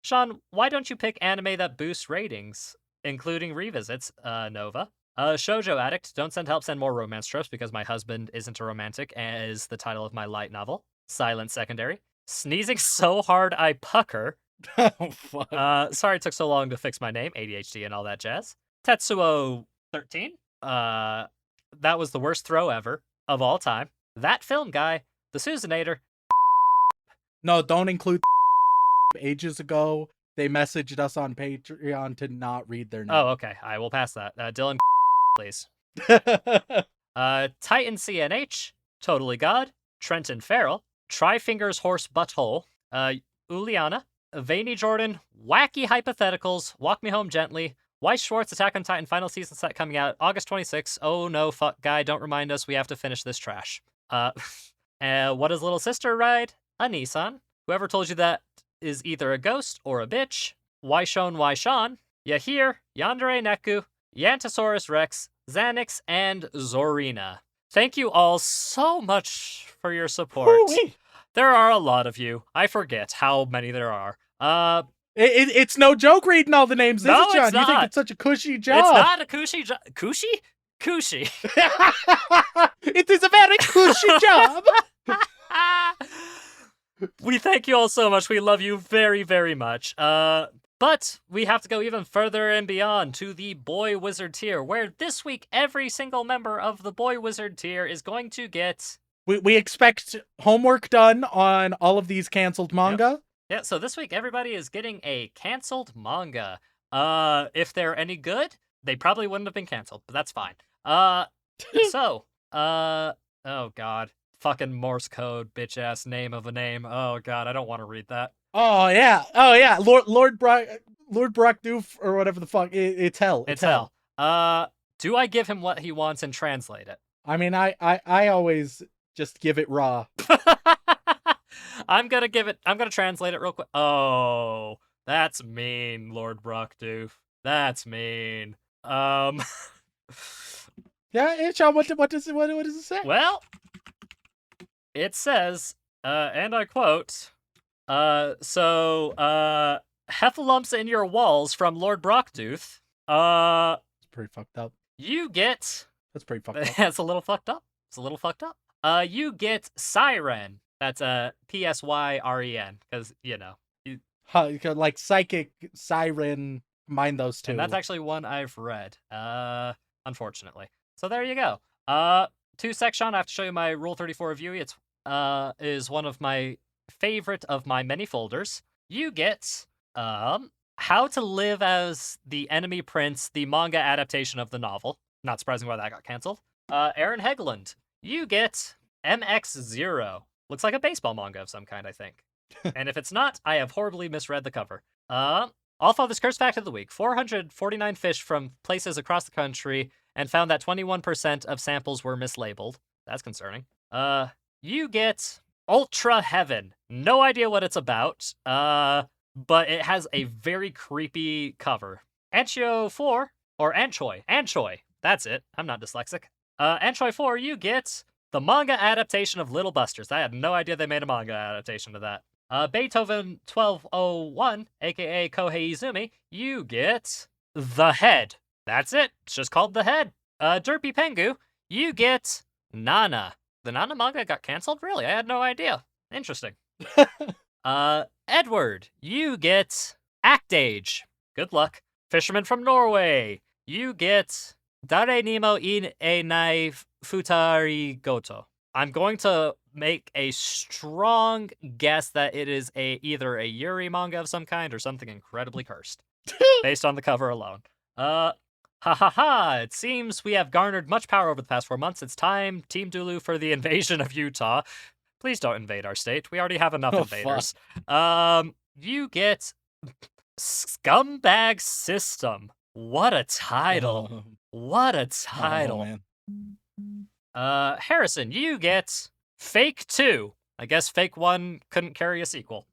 Shaun, why don't you pick anime that boosts ratings, including revisits, Nova? Shoujo Addict, don't send help, send more romance tropes because my husband isn't a romantic, is the title of my light novel. Silent Secondary. Sneezing so hard I pucker. Oh, fuck. Sorry it took so long to fix my name, ADHD and all that jazz. Tetsuo 13. That was the worst throw ever, of all time. That film guy, the Susanator. No, don't include ages ago. They messaged us on Patreon to not read their name. Oh, okay. I will pass that. Dylan, please. Titan CNH, Totally God, Trenton Farrell, Trifingers Horse Butthole, Uliana, Veiny Jordan, Wacky Hypotheticals, Walk Me Home Gently, Weiss Schwartz, Attack on Titan final season set coming out August 26th. Oh no, fuck guy, don't remind us we have to finish this trash. What does Little Sister ride? A Nissan. Whoever told you that is either a ghost or a bitch. Why Shown, Why Shaun? Yahir, Yandere Neku, Yantosaurus Rex, Xanix, and Zorina. Thank you all so much for your support. Ooh-wee. There are a lot of you. I forget how many there are. It's no joke reading all the names, is No, it, John? it's You think not. it's such a cushy job? It's not a cushy job. Cushy? Cushy. It is a very cushy job. We thank you all so much. We love you very, very much. But we have to go even further and beyond to the Boy Wizard tier, where this week every single member of the Boy Wizard tier is going to get... We expect homework done on all of these canceled manga. Yeah, so this week everybody is getting a canceled manga. If they're any good, they probably wouldn't have been canceled, but that's fine. Oh god. Fucking Morse code, bitch ass name of a name. Oh god, I don't want to read that. Oh yeah. Lord Brock Doof or whatever the fuck. It's hell. It's hell. Do I give him what he wants and translate it? I mean, I always just give it raw. I'm gonna translate it real quick. Oh, that's mean, Lord Brockdoof. That's mean. Yeah, Shaun, what does it say? Well, it says, and I quote, Heffalumps in your walls from Lord Brockdoof. It's pretty fucked up. You get... That's pretty fucked up. It's a little fucked up. You get Siren. That's P-S-Y-R-E-N, because, you know. Like psychic, siren, combine those two. And that's actually one I've read, unfortunately. So there you go. 2 section, I have to show you my Rule 34 review. It's is one of my favorite of my many folders. You get How to Live as the Enemy Prince, the manga adaptation of the novel. Not surprising why that got canceled. Aaron Hegland. You get MX0. Looks like a baseball manga of some kind, I think. And if it's not, I have horribly misread the cover. Allfather's Curse Fact of the Week. 449 fish from places across the country and found that 21% of samples were mislabeled. That's concerning. You get Ultra Heaven. No idea what it's about, but it has a very creepy cover. Anchio 4, or Anchoy. That's it. I'm not dyslexic. Anchoy 4, you get the manga adaptation of Little Busters. I had no idea they made a manga adaptation of that. Beethoven 1201, aka Kohei Izumi, you get The Head. That's it. It's just called The Head. Derpy Pengu, you get Nana. The Nana manga got canceled? Really? I had no idea. Interesting. Edward, you get Act Age. Good luck. Fisherman from Norway, you get Dare Nimo in e nai futari goto. I'm going to make a strong guess that it is either a Yuri manga of some kind or something incredibly cursed, based on the cover alone. It seems we have garnered much power over the past 4 months. It's time, Team Dulu, for the invasion of Utah. Please don't invade our state. We already have enough invaders. You get Scumbag System. What a title. What a title. Oh, man. Harrison, you get Fake 2. I guess Fake 1 couldn't carry a sequel.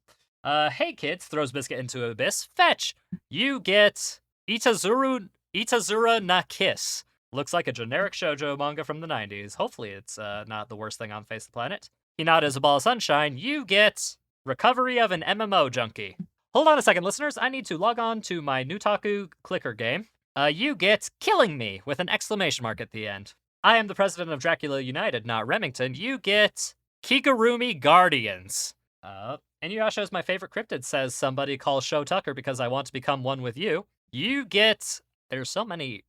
Hey Kids throws Biscuit into Abyss. Fetch, you get Itazura na Kiss. Looks like a generic shoujo manga from the 90s. Hopefully it's not the worst thing on the face of the planet. Hinata is a Ball of Sunshine. You get Recovery of an MMO Junkie. Hold on a second, listeners. I need to log on to my Nutaku clicker game. You get Killing Me with an exclamation mark at the end. I am the president of Dracula United, not Remington. You get Kigurumi Guardians. Inuyasha is my favorite cryptid, says somebody. Call Sho Tucker because I want to become one with you. You get... There's so many,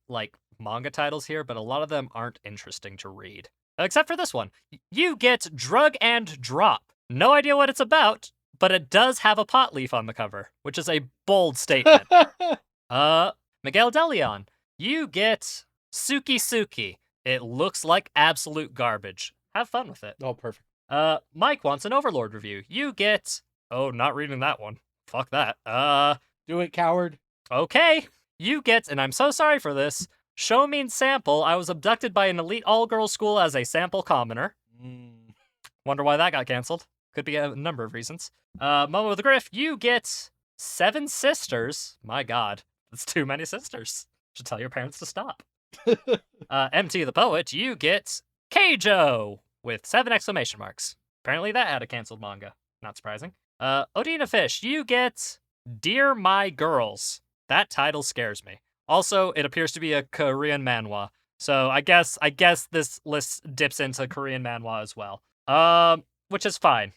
manga titles here, but a lot of them aren't interesting to read. Except for this one. You get Drug and Drop. No idea what it's about, but it does have a pot leaf on the cover, which is a bold statement. Miguel DeLeon, you get Suki Suki. It looks like absolute garbage. Have fun with it. Oh, perfect. Mike wants an Overlord review. You get... Oh, not reading that one. Fuck that. Do it, coward. Okay. You get, and I'm so sorry for this, Show Mean Sample. I was abducted by an elite all-girls school as a sample commoner. Wonder why that got canceled. Could be a number of reasons. Momo the Griff, you get 7 sisters. My god, that's too many sisters. Should tell your parents to stop. MT the Poet, you get Keijo with 7 exclamation marks. Apparently that had a canceled manga. Not surprising. Odina Fish, you get Dear My Girls. That title scares me. Also, it appears to be a Korean manhwa. So I guess this list dips into Korean manhwa as well. Which is fine.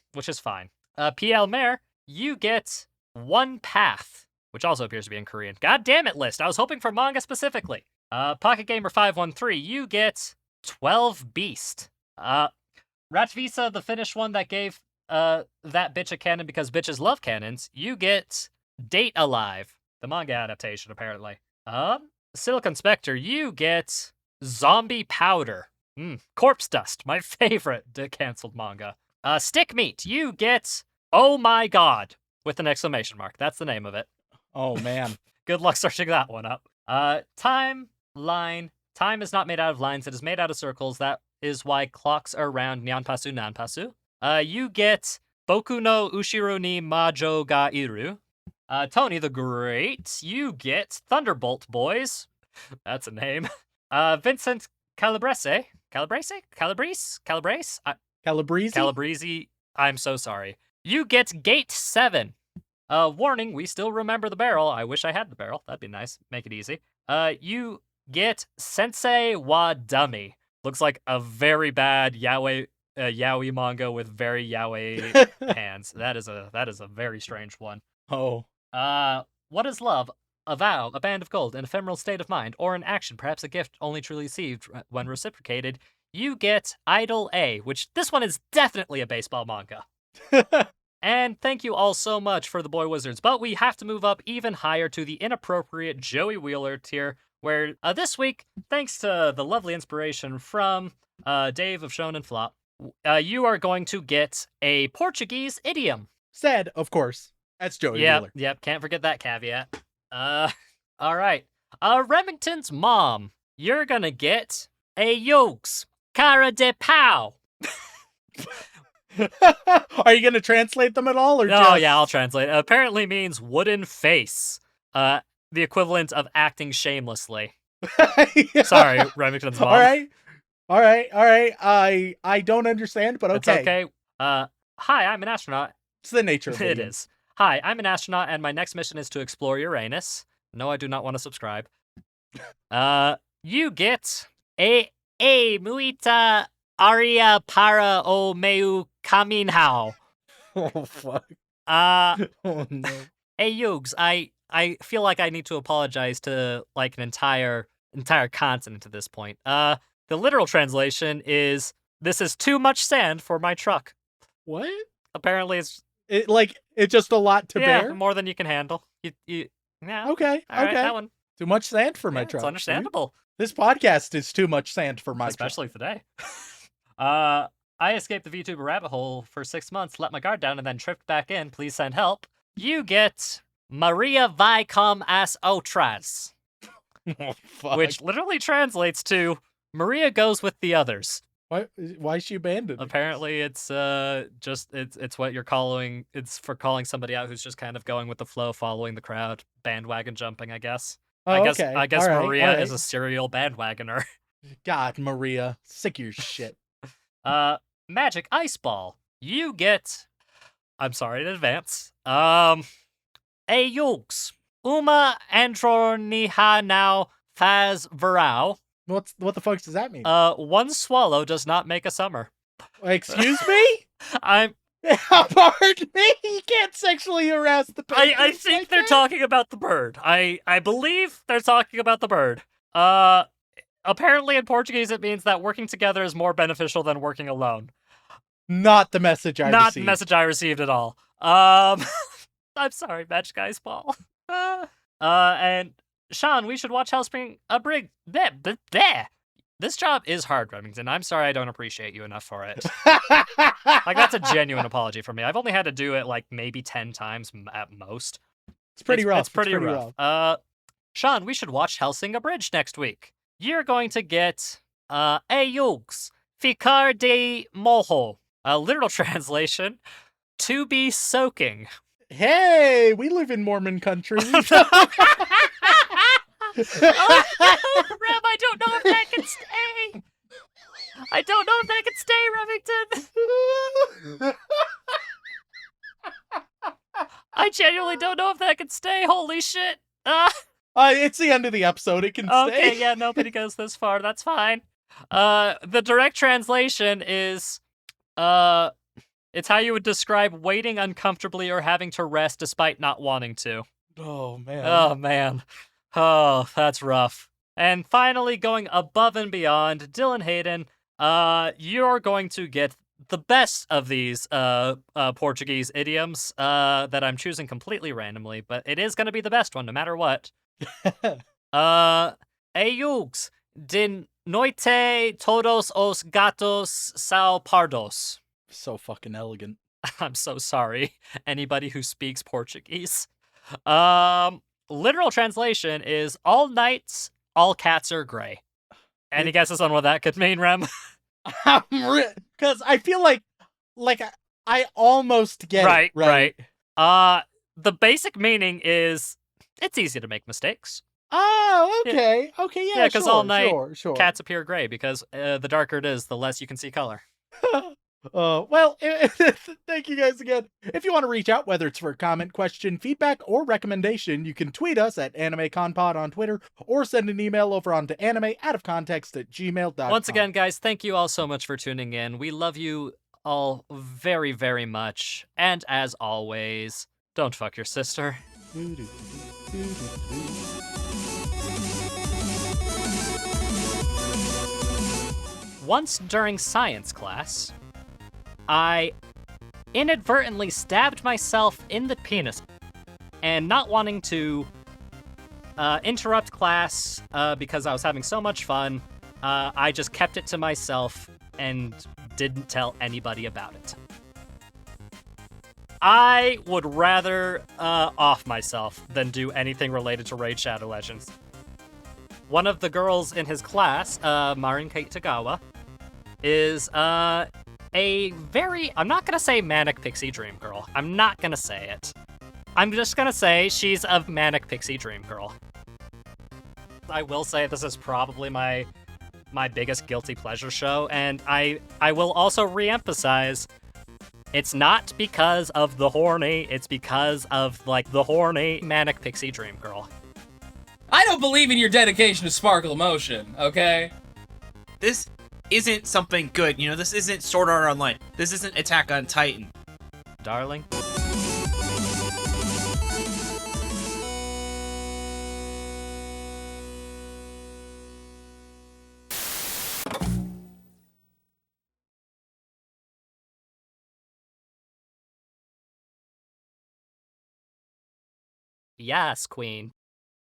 PL Mare, you get One Path, which also appears to be in Korean. God damn it, list. I was hoping for manga specifically. Pocket Gamer 513, you get 12 Beast. Ratvisa, the Finnish one that gave that bitch a canon because bitches love cannons, you get Date Alive, the manga adaptation apparently. Silicon Spectre, you get Zombie Powder. Corpse Dust, my favorite canceled manga. Stick Meat, you get Oh My God with an exclamation mark. That's the name of it. Oh, man. Good luck searching that one up. Timeline. Time is not made out of lines. It is made out of circles. That is why clocks are round. Nyanpasu nanpasu. You get Boku no Ushiro ni Majo ga Iru. Tony the Great, you get Thunderbolt Boys. That's a name. Vincent Calabrese. Calabrese? Calabrese. I'm so sorry. You get Gate 7. Warning, we still remember the barrel. I wish I had the barrel. That'd be nice. Make it easy. You get Sensei wa Dummy. Looks like a very bad yaoi manga with very yaoi hands. That is a very strange one. Oh. What is love? A vow, a band of gold, an ephemeral state of mind, or an action, perhaps a gift only truly received when reciprocated. You get Idol A, which this one is definitely a baseball manga. And thank you all so much for the Boy Wizards, but we have to move up even higher to the inappropriate Joey Wheeler tier, where this week, thanks to the lovely inspiration from Dave of Shonen Flop, you are going to get a Portuguese idiom. said, of course, that's Joey Wheeler. Yep, can't forget that caveat. All right. Remington's mom, you're gonna get a yolks cara de pow. Are you going to translate them at all? Or Oh, just... yeah, I'll translate. It apparently means wooden face. The equivalent of acting shamelessly. Sorry, Remington's mom. All right. I don't understand, but okay. It's okay. Hi, I'm an astronaut. It's the nature of it. It is. Hi, I'm an astronaut, and my next mission is to explore Uranus. No, I do not want to subscribe. You get a muita aria para o meu caminhao. Oh, fuck. Oh, no. Hey, Yugs, I feel like I need to apologize to, like, an entire continent at this point. The literal translation is, this is too much sand for my truck. What? Apparently it's just a lot to bear? more than you can handle. Yeah. Okay, All right, that one. Too much sand for my Yeah, truck. It's understandable. This podcast is too much sand for my Especially today. I escaped the VTuber rabbit hole for 6 months, let my guard down, and then tripped back in. Please send help. You get Maria vai com as outras. Oh, fuck. Which literally translates to Maria goes with the others. Why is she abandoned? Apparently it's it's what you're calling, it's for calling somebody out who's just kind of going with the flow, following the crowd, bandwagon jumping, I guess. Oh, I guess okay. I guess All right, Maria all right. is a serial bandwagoner. God, Maria, sick of your shit. Magic Ice Ball. You get, I'm sorry in advance. A Yolks. Uma Androniha now Faz Varau. What the fuck does that mean? One swallow does not make a summer. Excuse me? I'm Pardon me? You can't sexually harass the I patrons think like they're that? talking about the bird. I believe they're talking about the bird. Apparently in Portuguese it means that working together is more beneficial than working alone. Not the message I Not received. the message I received at all. I'm sorry, Magic Ice Ball. And Shaun, we should watch Hellspring Brig. There. This job is hard, Remington. I'm sorry I don't appreciate you enough for it. Like, that's a genuine apology from me. I've only had to do it, like, maybe 10 times at most. It's pretty rough. It's pretty rough. Shaun, we should watch Hellsing Abridged next week. You're going to get, Ayugs, Ficar de Mojo. A literal translation, to be soaking. Hey, we live in Mormon country. Oh, no, Rem, I don't know if that can stay. I don't know if that can stay, Remington. I genuinely don't know if that can stay. Holy shit. It's the end of the episode. It can Okay, stay. yeah, nobody goes this far. That's fine. The direct translation is, it's how you would describe waiting uncomfortably or having to rest despite not wanting to. Oh, man. Oh, man. Oh, that's rough. And finally, going above and beyond, Dylan Hayden, you're going to get the best of these Portuguese idioms that I'm choosing completely randomly, but it is going to be the best one no matter what. Ayugs, de noite todos os gatos são pardos. So fucking elegant. I'm so sorry, anybody who speaks Portuguese. Literal translation is all nights, all cats are gray. Any guesses on what that could mean, Rem? Because I feel like I almost get it. Right. The basic meaning is it's easy to make mistakes. Oh, okay. Okay, yeah, because all night sure. cats appear gray because the darker it is, the less you can see color. Well, thank you guys again. If you want to reach out, whether it's for a comment, question, feedback, or recommendation, you can tweet us at AnimeConPod on Twitter or send an email over onto animeoutofcontext@gmail.com. Once again, guys, thank you all so much for tuning in. We love you all very, very much. And as always, don't fuck your sister. Once during science class, I inadvertently stabbed myself in the penis, and not wanting to interrupt class because I was having so much fun, I just kept it to myself and didn't tell anybody about it. I would rather off myself than do anything related to Raid Shadow Legends. One of the girls in his class, Marin Kate Tagawa, is a very, I'm not gonna say manic pixie dream girl. I'm not gonna say it. I'm just gonna say she's a manic pixie dream girl. I will say this is probably my biggest guilty pleasure show, and I will also re-emphasize, it's not because of the horny, it's because of, like, the horny manic pixie dream girl. I don't believe in your dedication to sparkle emotion, okay? This isn't something good, you know, this isn't Sword Art Online. This isn't Attack on Titan. Darling? Yes, queen.